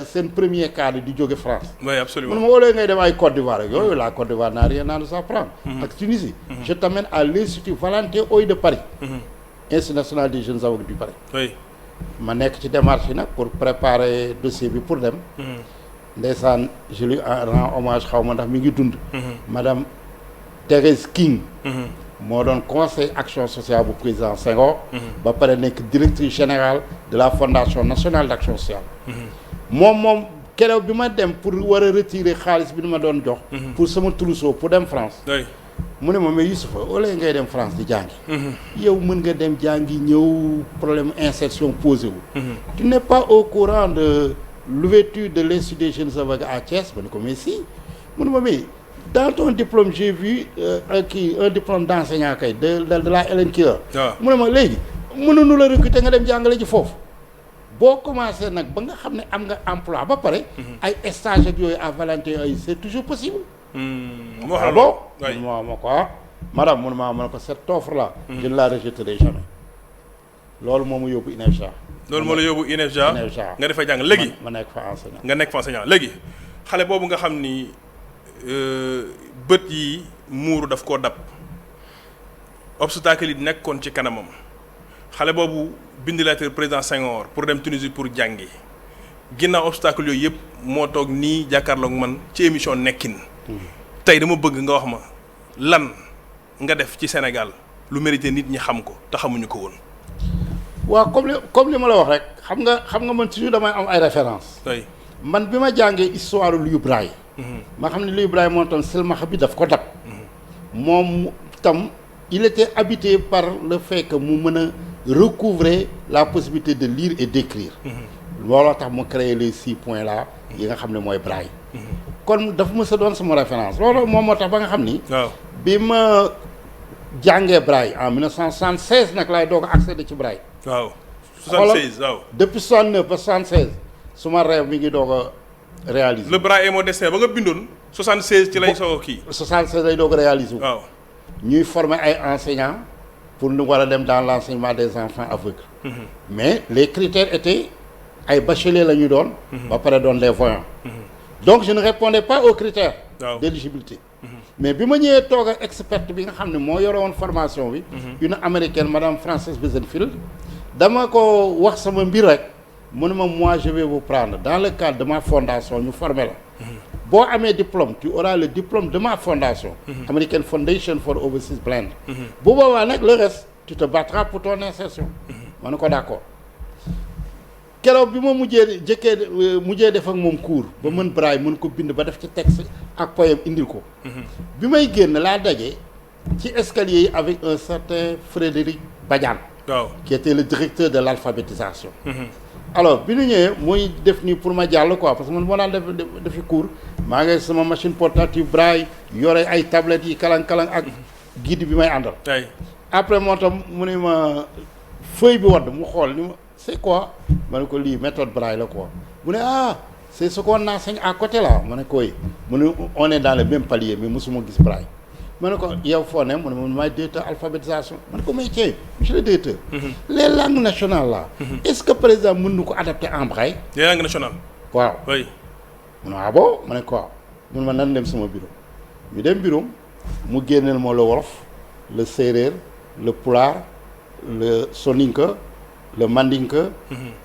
seen premier cadre di jóge France. oui absolument man ma au lieu ngay dem ay Côte d'Ivoire ak yooyu la Côte d'Ivoire n'a rien à nous apprendre. ak Tunisie. je t'amène à l'Institut Valentin Hauy de Paris. Institut national des jeunes aveugles du Paris. oui ma nekk ci démarche yi nag pour préparer dossier bi pour dem. ndeysaan je lui rends hommage xaw ma ndax mi ngi dund. madame Thérèse King. moo doon conseil action sociale bu président Senghor. ba pare nekk directrice générale de la fondation nationale d'action sociale. moom keroog bi ma dem pour war a retirer xaalis bi ni ma doon jox. pour sama trousseau pour dem France. mu ne ma mais Youssoufa au lieu ngay dem France di jàngi. yow mën nga dem jàngi ñëw problème insertion posé wu. tu n'es pas au courant de l'ouverture de l'Institut des jeunes aveugles à Thiès ma ne ko mais si mu ne ma mais. dans ton diplôme j'ai vu un diplôme d'enseignant kay de la Hélène Kira. mu ne ma léegi mënuñu la recruter nga dem jàngale ji foofu boo commencé nag ba nga xam ne am nga emploi ba pare. ay stage ak yooyu à Valentin ay c'est toujours possible. moo xam bon ma ko madame mun ma ko cette offre là. je ne la rejetterai jamais. loolu moo ma yóbbu INEFJA. loolu moo la yóbbu INEFJA. nga defay jàng léegi. ma nekk fa enseignant. nga nekk fa enseignant léegi xale boobu nga xam ni bët yi muuru daf koo dab obstacle yi nekkoon ci kanamam xale boobu bind lettre président Senghor pour dem Tunisie pour jàngi ginnaaw obstacle yooyu yëpp moo toog nii jàkkaarloog man ci émission nekkin. tey dama bëgg nga wax ma lan nga def ci Sénégal lu mérité nit ñi xam ko te xamuñu ko woon. waaw comme li ma la wax rek xam nga man toujours damay am ay références. oui man bi ma jàngee histoire Louis Braille. ma xam ne Louis Braille moom tam silmaxa bi daf ko dab. moom tam il était habité par le fait que mu mën a recouvrer la possibilité de lire et d'écrire. looloo tax mu créer les 6 points là yi nga xam ne mooy Braille. kon dafa mës a doon sama référence loolu moom moo tax ba nga xam ni. waaw bi ma jàngee Braille en 1976 nag laay doog a accéder ci Braille. waaw 76 waaw. depuis 69 ba 76 suma rêve mi ngi doog a réaliser. le Braille est mon destin ba nga bindoon 76 ci lay soog a kii. 76 lay doog a réaliser. waaw ñuy former ay enseignants pour ñu war a dem dans l'enseignement des enfants aveugles. mais les critères étaient ay bacheliers la ñu doon. ba pare doon les voyants. donc je ne répondais pas aux critères. waaw d'éligibilité. mais bi ma ñëwee toog ak experte bi nga xam ne moo yore woon formation bi. une américaine madame Frances Wiesenfeld. dama ko wax sama mbir rek mu ne ma moi je vais vous prendre dans le cadre de ma fondation ñu former la. boo amee diplôme tu auras le diplôme de ma fondation. American Foundation for Overseas Blind. bu boobaa nag le reste tu te battras pour ton insertion. ma ne ko d'accord. keroog bi ma mujjee def ak moom cours ba mën Braille mën ko bind ba def ci texte ak poème indil ko. bi may génn laa daje ci escalier yi avec un certain Frédéric Badiane. waaw qui était le directeur de l'alphabétisation. alors bi ñu ñëwee muy def nii pour ma jàll quoi parce que man moo daan defi cours maa ngi sama machine portative Braille yore ay tablettes yi kalang-kalang ak guide bi may àndal. après moo tax mu ne ma feuille bi wadd mu xool ni ma c'est quoi ma ne ko lii méthode Braille la quoi mu ne c'est ce qu'on enseigne à côté là ma ne ko oui mu ne on est dans le même palier mais mosuma gis Braille. ma ne ko yow foo ne mu ne man maay directeur alphabétisation ma ne ko may ceeb monsieur le directeur. les langues nationales là. est-ce que par exemple mën na ko adapter en Braille. les langues nationales. waaw oui. mu ne bon ma ne ko waaw mun ma nan dem sama bureau ñu dem bureau mu génneel moo le wolof le séeréer le pulaar le soninka le mandinka.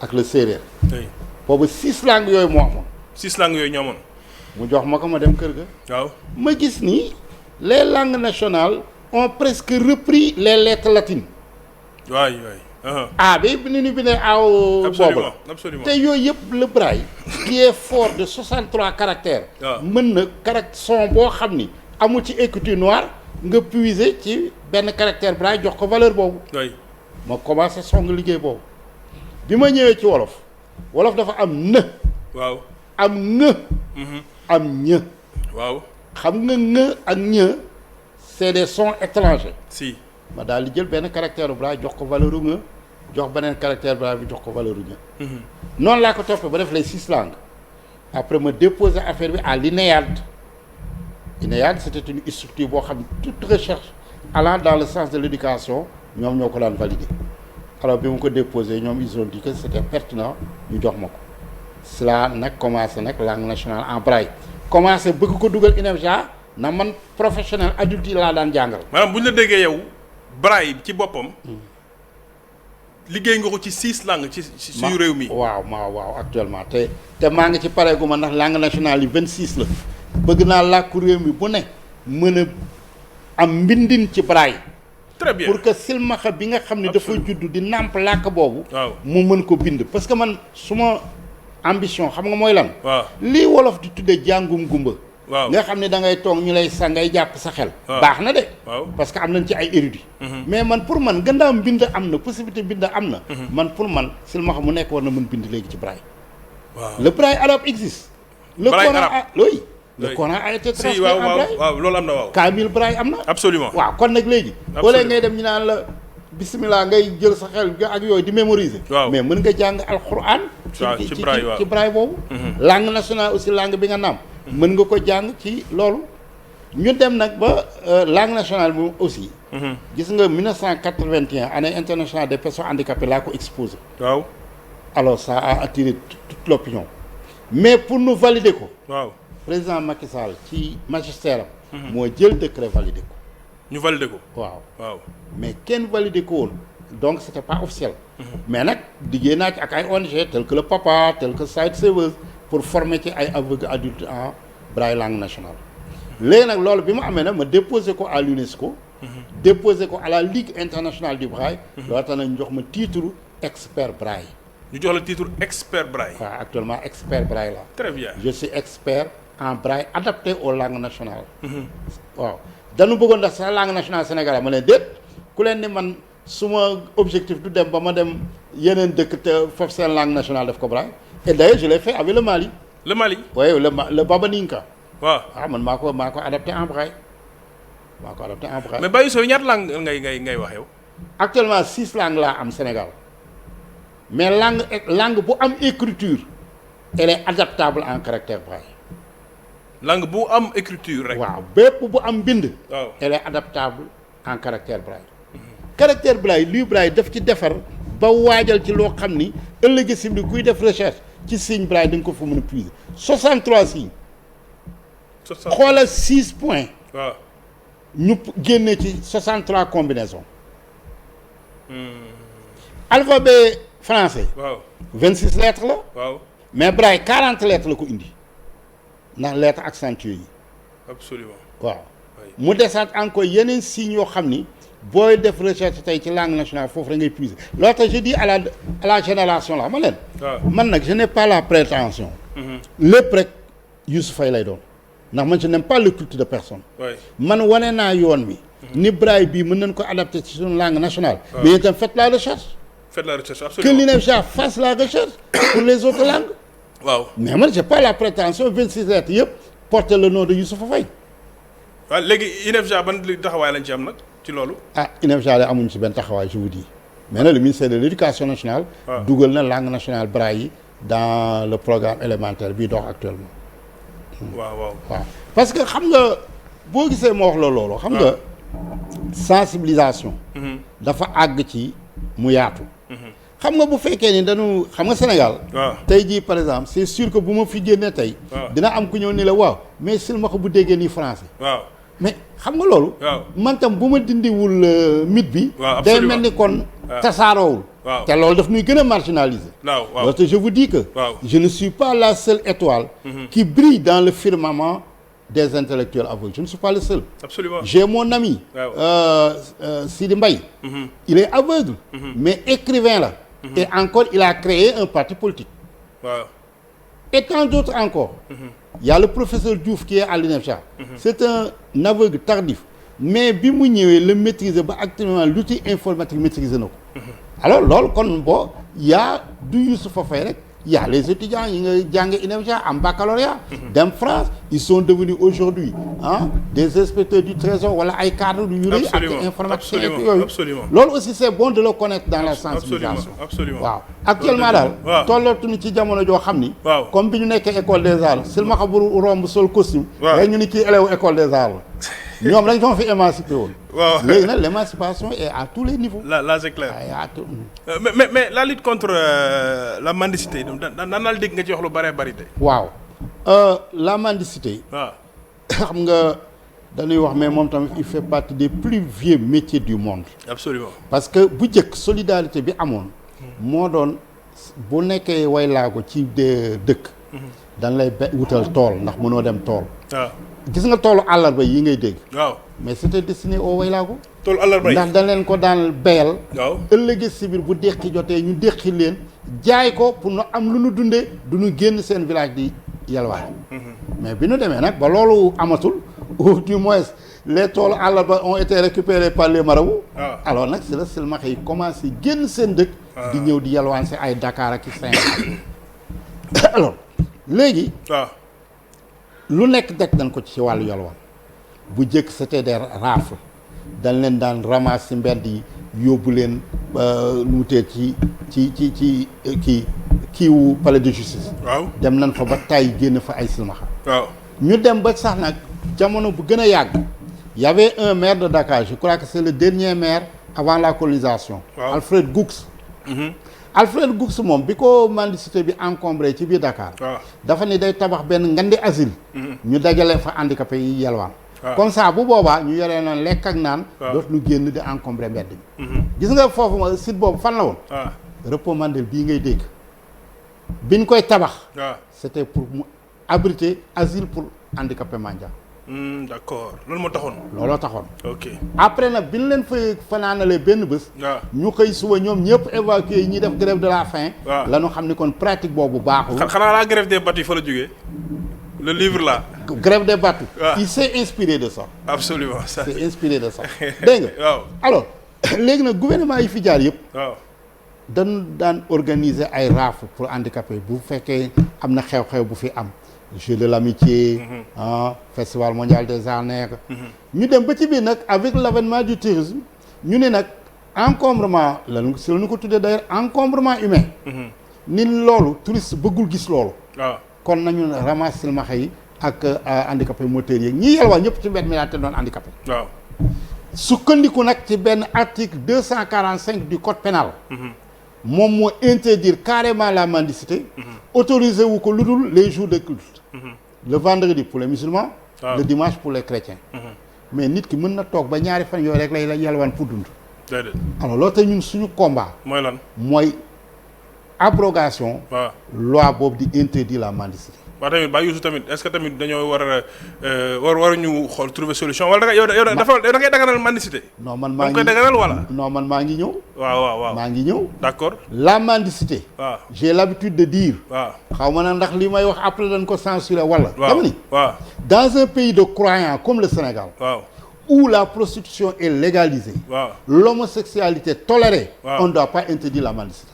ak le séeréer. oui boobu 6 langues yooyu moo amoon. 6 langues yooyu ñoo amoon. mu jox ma ko ma dem kër ga. waaw ma gis ni. les langues nationales ont presque repris les lettres latines. waay A bi ni ñu bindee aw. boobu la absolument te yooyu yëpp le Braille. qui est fort de 63 caractères. mën na son boo xam ni amul ci écriture noire nga puiser ci benn caractère Braille jox ko valeur boobu. oui ma commencé song liggéey boobu. bi ma ñëwee ci wolof. wolof dafa am në. waaw am ŋë. am ñë. waaw. xam nga ŋë ak ñë c'est des sons étrangers. si ma daal di jël benn caractère Braille jox ko valeur u ŋë jox beneen caractère Braille bi jox ko valeur u ñë. noonu laa ko toppee ba def les 6 langues après ma déposer affaire bi à l'INEAD. INEAD c'était une structure boo xam toute recherche allant dans le sens de l'éducation ñoom ñoo ko daan valider alors bi mu ko déposé ñoom ils ont dit que c'était pertinent ñu jox ma ko cela nag commencé nag langue nationale en Braille. commencé bëgg ko dugal INEFJA na man professionnel adulte yi laa daan jàngal. maanaam bu ñu la déggee yow Braille ci boppam liggéey nga ko ci 6 langues ci suñu réew mi. waaw actuellement te maa ngi ci pareegu ma ndax langue nationale yi 26 la bëgg naa làkku réew mi bu ne mën a am mbindin ci Braille. très bien pour que silmaxa bi nga xam ne dafa judd di nàmp làkk boobu. waaw mu mën ko bind parce que man suma ambition xam nga mooy lan. waaw lii wolof di tuddee jàngum gumba. waaw nga xam ne da ngay toog ñu lay sa ngay jàpp sa xel. baax na de. waaw parce que am nañ ci ay érudits. mais man pour man gannaaw mbind am na possibilité bind am na. man pour man silmaxa mu nekk war na mën bind léegi ci Braille. waaw le Braille arabe existe. le Braille Coran arabe oui. le Coran a été transcrit en Braille. waaw loolu am na waaw. Kaamil Braille am na. absolument waaw kon nag léegi. absolument ngay dem ñu naan la bismillah ngay jël sa xel ak yooyu di mémoriser. waaw mais mën nga jàng alxuraan. ci braille waaw ci braille boobu. langue nationale aussi langue bi nga naam. mën nga ko jàng ci loolu. ñu dem nag ba langue nationale bi aussi. gis nga 1981 année internationale des personnes handicapées laa ko exposé. waaw. alors ça a attiré toute l'opinion. mais pour nous valider ko. waaw président Macky Sall ci magistère am. moo jël décret validé ko. ñu validé ko. waaw waaw. mais kenn validé ko woon donc c'était pas officiel. mais nag liggéey naa ci ak ay ONG tel que le Papa tel que Sight Savers pour former ci ay aveugles adultes en braille langue nationale. léegi nag loolu bi mu amee nag ma déposé ko à l'UNESCO. déposé ko à la Ligue internationale du braille. loolu tax nañ jox ma titre expert braille. ñu jox la titre expert braille. waaw actuellement expert braille la. très bien. je suis expert en braille adapté aux langues nationales. waaw dañu bëggoon ndax sa langue nationale sénégalaise ma leen déet ku leen ni man suma objectif du dem ba ma dem yeneen dëkk te foofu seen langue nationale def ko braille. et d'ailleurs je l'ai fait avec le Mali. le Mali. oui le Babaninka. waaw man maa ko adapté en braille. maa ko adapté en braille. mais Baye Sow ñaata langue ngay wax yow. actuellement 6 langues laa am Sénégal mais langue bu am écriture elle est adaptable en caractère braille. langue bu am écriture rek. waaw bépp bu am bind. waaw elle est adaptable en caractère braille. caractère braille lii braille daf ci defar ba waajal ci loo xam ni ëllëg si bi kuy def recherche ci signe braille da nga ko fa mën a puiser 63 signes. xoolal 6 points. waaw ñu génne ci 63 combinaisons. alphabet français. waaw 26 lettres la. waaw mais braille 40 lettres la ko indi ndax lettres accentuées yi. absolument. waaw mu desaat encore yeneen signes yoo xam ni booy def recherche tey ci langue nationale foofu rek ngay puiser loolu tax je dis à la génération là ma leen. man nag je n'ai pas la prétention. lépp rek Youssouf Faye lay doon ndax man je n'aime pas le culte de personne. man wane naa yoon wi. ni braille bii mën nañ ko adapté ci suñu langue nationale. mais itam faites la recherche. Faites la recherche, absolument. Que l'INEFJA fasse la recherche pour les autres langues. Waaw. Mais moi, j'ai pas la prétention 26 lettres yëpp porter le nom de Youssoupha Faye. waaw léegi INEFJA ban taxawaay lañ ci am nag ci loolu. ah INEFJA de amuñu ci benn taxawaay je vous dis mais nag le ministère de l'éducation nationale. dugal na langue nationale braille yi dans le programme élémentaire bii dox actuellement. waaw. parce que xam nga boo gisee ma wax la loolu. xam nga sensibilisation. dafa àgg ci mu yaatu. xam nga bu fekkee ni dañu xam nga Sénégal. tey jii par exemple c'est sûr que bu ma fi génnee tey. dina am ku ñëw ni la waaw mais silmaxa bu déggee nii français. waaw mais xam nga loolu. man tam bu ma dindiwul mythe bi. day mel ni kon tasaaroowul. te loolu daf ñuy gën a marginaliser. parce que je vous dis que. je ne suis pas la seule étoile. qui brille dans le firmament des intellectuels aveugles je ne suis pas le seul. Absolument. J'ai mon ami. Sidi Mbaye. Il est aveugle. Mais écrivain là. Et encore il a créé un parti politique. Et tant d'autres encore. Il y a le professeur Diouf qui est à l'INEFJA. C'est un aveugle tardif. Mais bi mu ñëwee le maîtriser ba actuellement l'outil informatique maîtriser na ko. Alors loolu kon boo y a du Youssoupha Faye rek. Il y a les étudiants yi nga jàng INEFJA en baccalauréat dem France ils sont devenus aujourd'hui des inspecteurs du trésor wala ay cadres du yuré ak informatique ak yooyu loolu aussi c'est bon de le connaître dans la sensibilisation waaw actuellement daal tollootuñu ci jamono joo xam ni comme bi ñu nekkee école des arts silmaxa bu romb sol costume rek ñu ni kii élève école des arts la ñoom dañ ko fi émancipé woon léegi nag l'émancipation est à tous les niveaux là c'est clair mais la lutte contre la mendicité daan naa dégg nga ci wax lu bëree bëri de waaw la mendicité xam nga dañuy wax mais moom tamit il fait partie des plus vieux métiers du monde absolument parce que bu njëkk solidarité bi amoon moo doon bu nekkee waylaago ci dëkk dañ lay wutal tool ndax mënoo dem tool gis nga toolu àllarba yi ngay dégg mais c'était destiné au waylaago toolu àllarba yi ndax dañ leen ko daan béyal ëllëgee si biir bu déqi jotee ñu déqi leen jaay ko pour nu am lu nu dundee du ñu génn seen village di yalwaan mais bi nu demee nag ba loolu amatul ou du moins les toolu àllarba ont été récupérés par les marabouts alors nag si la silmaxa yi commencé génn seen dëkk di ñëw di yalwaan si ay Dakar ak i Saint-Louis alors léegi lu nekk daj nañ ko ci wàllu yalwaan bu njëkk c'était des rafles dañ leen daan ramas ci mbedd yi yóbbu leen nu mu tee ci kiiwu palais de justice. waaw dem nañ fa ba tay génn fa ay silmaxa. waaw ñu dem ba sax nag jamono bu gën a yàgg y avait un maire de Dakar je crois que c'est le dernier maire avant la colonisation. waaw Alfred Goux. Alfred Goux moom bi ko mendicité bi encombré ci biir Dakar. waaw dafa ni day tabax benn ngandi asile. ñu dajale fa handicapé yi yelwaan. waaw comme ça bu boobaa ñu yoree noonu lekk ak naan. waaw dootu ñu génn di encombré mbedd bi. gis nga foofu ma site boobu fan la woon. waaw repos Mandel bii ngay dégg biñ koy tabax. waaw c'était pour mu abriter asile pour handicapé mendiant. d'accord loolu moo taxoon. looloo taxoon. ok après nag bi ñu leen fay fanaanalee benn bés. waaw ñu xëy suba ñoom ñëpp évacué yi ñuy def grève de la faim. waaw la ñu xam ni kon pratique boobu baaxul. xanaa la grève des bâtiments fa la jógee le livre là. grève des bateaux. waaw il s'est inspiré de ça. absolument ça. s'est inspiré de ça dégg nga. waaw alors léegi nag gouvernement yi fi jaar yëpp. waaw dañu daan organiser ay raaf pour handicapés bu fekkee am na xew-xew bu fi am. Jeux de l'amitié. Festival mondial des arts nègres. ñu dem ba ci biir nag avec l'avènement du tourisme ñu ne nag encombrement lan si la ñu ko tuddee d'ailleurs encombrement humain. ni loolu touriste bëggul gis loolu. waaw kon nañu ramas silmaxa yi ak handicapé moteur yeeg ñi yelwaa ñëpp ci mbedd mi daa te doon handicapé. waaw sukkandiku nag ci benn article 245 du code pénal. moom moo interdire carrément la mendicité. autorisé wu ko lu dul les jours de culte. le vendredi pour les musulmans. le dimanche pour les chrétiens. mais nit ki mën na toog ba ñaari fan yooyu rek lay yalwaan pour dund. déedéet alors loolu tey ñun suñu combat. mooy lan. mooy abrogation. waaw loi boobu di interdire la mendicité. waaw tamit ba Youssou tamit est-ce que tamit dañoo war a waruñu xool trouver solution wala da ngay daganal mendicité. non man maa ngi koy daganal wala. non man maa ngi ñëw. waaw maa ngi ñëw. d'accord. la mendicité. waaw j'ai l'habitude de dire. waaw xaw ma na ndax li may wax après dañ ko censurer wala. dama ni waaw dans un pays de croyants comme le Sénégal. waaw où la prostitution est légalisée. waaw l'homosexualité tolérée. on ne doit pas interdire la mendicité.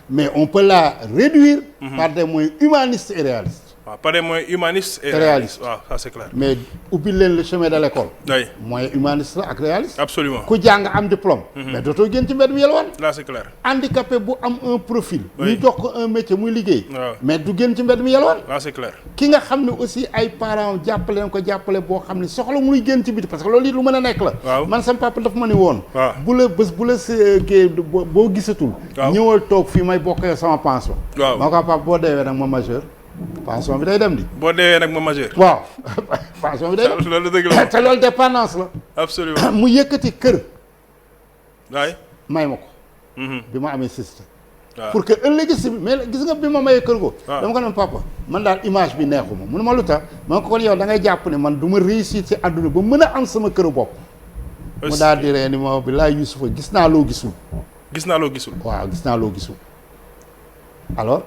mais on peut la réduire. par des moyens humanistes et réalistes. waaw par des moyens humanistes et réalistes. waaw ça c'est clair. mais ubbil leen le chemin de l'école. oui moyen humaniste la ak réaliste. absolument ku jàng am diplôme. mais dootoo génn ci mbedd mi yelwaan. là c'est clair. handicapé bu am un profil. Oui. ñu jox ko un métier muy liggéey. waaw mais du génn ci mbedd mi yelwaan. là c'est clair. ki nga xam ne aussi ay parents jàppaleen ko jàppale boo xam ne soxla muy génn ci biti parce que loolu it lu mën a nekk la. waaw man sama papa daf ma ni woon. waaw bu la bés bu la see boo gisatul. waaw ñëwal toog fii may bokkee sama pension. waaw moo ko papa boo deewee nag ma majeur pension bi day dem di. boo deewee nag ma majeur. waaw pension bi day dem. loolu dëgg la te loolu dépendance la. absolument mu yëkkati kër waay. may ma ko. bi ma amee système. waaw pour que ëllëg si mais gis nga bi ma mayee kër go. waaw dama ko ne papa man daal image bi neexuma mu ne ma lu tax ma ko kon yow da ngay jàpp ne man du ma réussir ci àdduna ba mën a am sama kër bopp. mu daal di ree ni ma bi laay Youssoufa gis naa loo gisul. gis naa loo gisul. waaw gis naa loo gisul. alors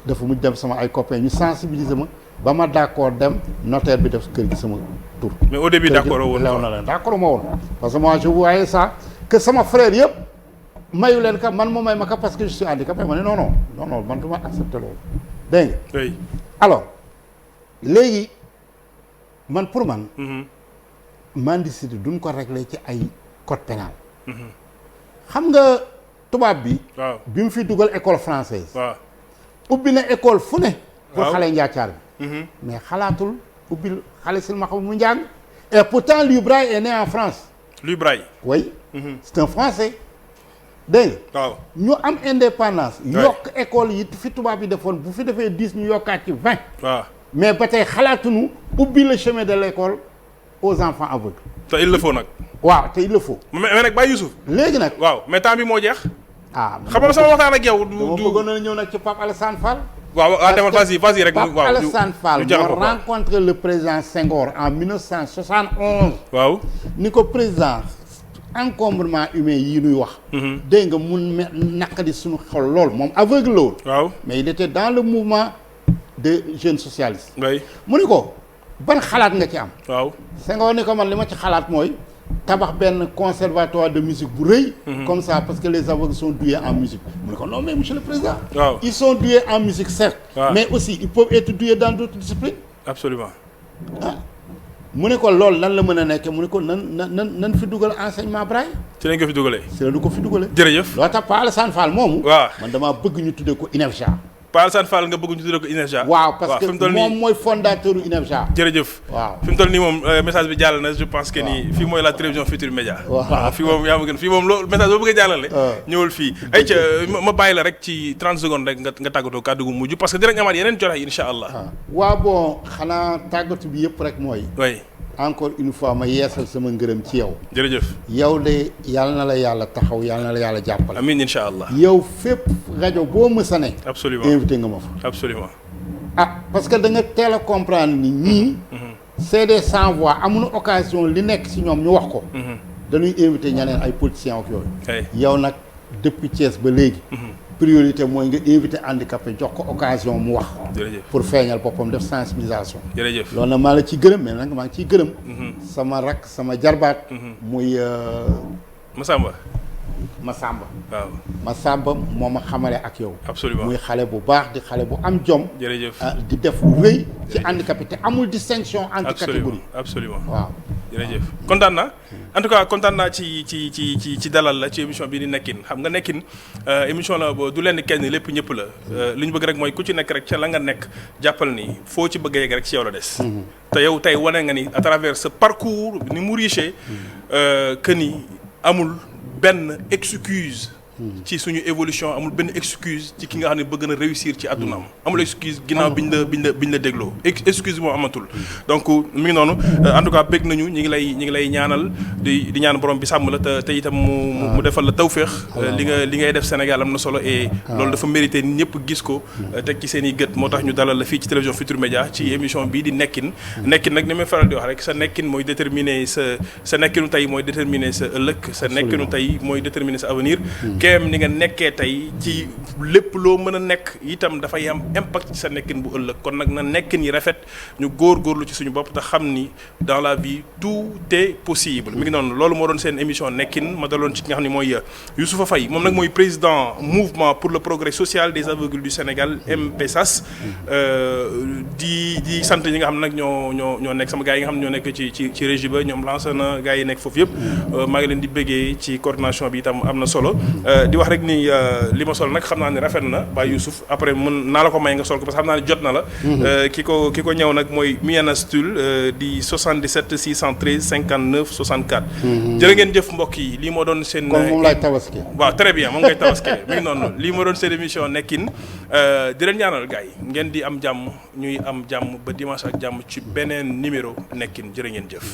dafa mujj dem sama ay copains ñu sensibiliser ma ba ma d'accord dem notaire bi def kër gi sama tur. mais au début d'accord woon lew na leen d'accord ma woon parce que moi je voyais ça que sama frère yëpp mayu leen ka man mu may ma ka parce que je suis handicapé ma ne non man du ma accepter loolu dégg nga. oui. alors léegi man pour man. mendicité duñ ko régler ci ay code pénal. xam nga tubaab bi. waaw bi mu fi dugal école française. waaw ubbi na école fu ne. pour waaw xale njaacaar bi. mais xalaatul ubbil xale silmaxa mu njàng. et pourtant Louis Braille est né en France. Louis Braille. oui. c'est un français. dégg nga. waaw ñu am indépendance. yokk école yi fi tubaab yi defoon bu fi defee 10 ñu yokkaat ci 20. waaw mais ba tey xalaatuñu ubbi le chemin de l'école aux enfants aveugles. te il le faut nag. waaw te il le faut. mais nag Baye Youssouf. léegi nag. waaw mais temps bi moo jeex. ah xam nga sama waxtaan ak yow. dama bëggoon a ñëw nag ci Pape Alassane Fall. waaw demal vas-y rek. Pape waaw Alassane Fall moo rencontré le président Senghor en 1971. waaw ni ko président encombrement humain yi nuy wax. dégg nga mun naqadi suñu xol lool moom aveugle la woon. waaw mais il était dans le mouvement des jeunes socialistes. oui. mu ni ko ban xalaat nga ci am. waaw Senghor ni ko man li ma ci xalaat mooy tabax benn conservatoire de musique bu rëy. comme ça parce que les aveugles sont doués en musique. mu ne ko non mais monsieur le président. waaw ils sont doués en musique certes. waaw mais aussi ils peuvent être doués dans d'autres disciplines. absolument. ah mu ne ko loolu nan la mën a nekkee mu ne ko nan fi dugal enseignement braille. ci lañ ko fi dugalee. ci la du ko fi dugalee. jërëjëf loo tax Pa Alassane Fall moomu. waaw man damaa bëgg ñu tuddee ko INEFJA. Pa Alassane Fall nga bëgg ñu tuddee ko INEFJA. waaw parce que moom mooy fondateur u INEFJA. jërëjëf. waaw fi mu toll nii moom message bi jàll na je pense que ni fii mooy la télévision Futurs Médias. waaw fii moom yaa ma gën fii moom loolu message boo bëggee jàllale. ñëwal fii. ay ca ma bàyyi la rek ci 30 secondes rek nga tàggatoo kàddu gu mujj parce que dinañ amaat yeneen jotaay incha allah. waaw bon xanaa tàggatu bi yëpp rek mooy. oui. encore une fois ma yeesal sama ngërëm ci yow. jërëjëf. yow de yàlla na la yàlla taxaw yàlla na la yàlla jàppale. amiin incha allah. yow fépp rajo boo mës a ne. absolument invité nga ma fa. absolument. parce que da nga teel a comprendre ni ñii. c'est des sans voix amuñu occasion li nekk ci ñoom ñu wax ko. dañuy invité ñeneen ay politiciens ak yooyu. yow nag depuis Thiès ba léegi. priorité mooy nga invité handicapé jox ko occasion mu wax. pour feeñal boppam def sensibilisation. jërëjëf loolu nag maa la ciy gërëm mais nag maa ngi ciy gërëm. sama rak sama jarbaat. muy. Massamba. waaw Massamba moo ma xamale ak yow. absolument muy xale bu baax di xale bu am jom. jërëjëf di def lu rëy ci handicapé te amul distinction entre catégorie. absolument waaw. jërëjëf kontaan naa en tout cas kontaan naa ci dalal la ci émission bi di nekkin xam nga nekkin émission la du leen kenn lépp ñëpp la li ñu bëgg rek mooy ku ci nekk rek ca la nga nekk jàppal ni foo ci bëgg a yegg rek ci yow la des. te yow tey wane nga ni à travers ce parcours ni mu riche que ni amul benn excuse. ci suñu évolution amul benn excuse ci ki nga xam ne bëgg na réussir ci àddunaam amul excuse ginnaaw biñ la dégloo excuse moom amatul donc mi ngi noonu en tout cas bëgg nañu ñi ngi lay ñaanal di ñaan borom bi sàmm la te itam mu defal la tawféex li ngay def Sénégal am na solo et loolu dafa mérité ñëpp gis ko teg ci seen i gët moo tax ñu dalal la fii ci télévision Futurs Médias ci émission bii di nekkin nag ni may faral di wax rek sa nekkin mooy déterminer sa nekkinu tey mooy déterminer sa ëllëg sa nekkinu tey mooy déterminer sa avenir kéem ni nga nekkee tey ci lépp loo mën a nekk itam dafay am impact ci sa nekkin bu ëllëg kon nag na nekkin yi rafet ñu góorgóorlu ci suñu bopp te xam ni dans la vie tout est possible mi ngi noonu loolu moo doon seen émission nekkin ma daloon ci ki nga xam ne mooy Youssoupha Faye moom nag mooy président mouvement pour le progrès social des aveugles du Sénégal MPSAS di sant ñi nga xam ne nag ñoo nekk sama gars yi nga xam ne ñoo nekk ci régie ba ñoom lancé na gars yi nekk foofu yëpp maa ngi leen di bëggee ci coordination bi itam am na solo di wax rek ni li ma sol nag xam naa ne rafet na ba Youssouf après mën naa la ko may nga sol ko parce que xam naa ne jot na la ki ko ñëw nag mooy Miana Stool di 77 613 59 64 jërë ngeen jëf mbokk yi lii moo doon seen kon moom laay tabaski waaw très bien moom ngay tabaski mi ngi noonu lii moo doon seen émission nekkin di leen ñaanal gars yi ngeen di am jàmm ñuy am jàmm ba dimanche ak jàmm ci beneen numéro nekkin jërë ngeen jëf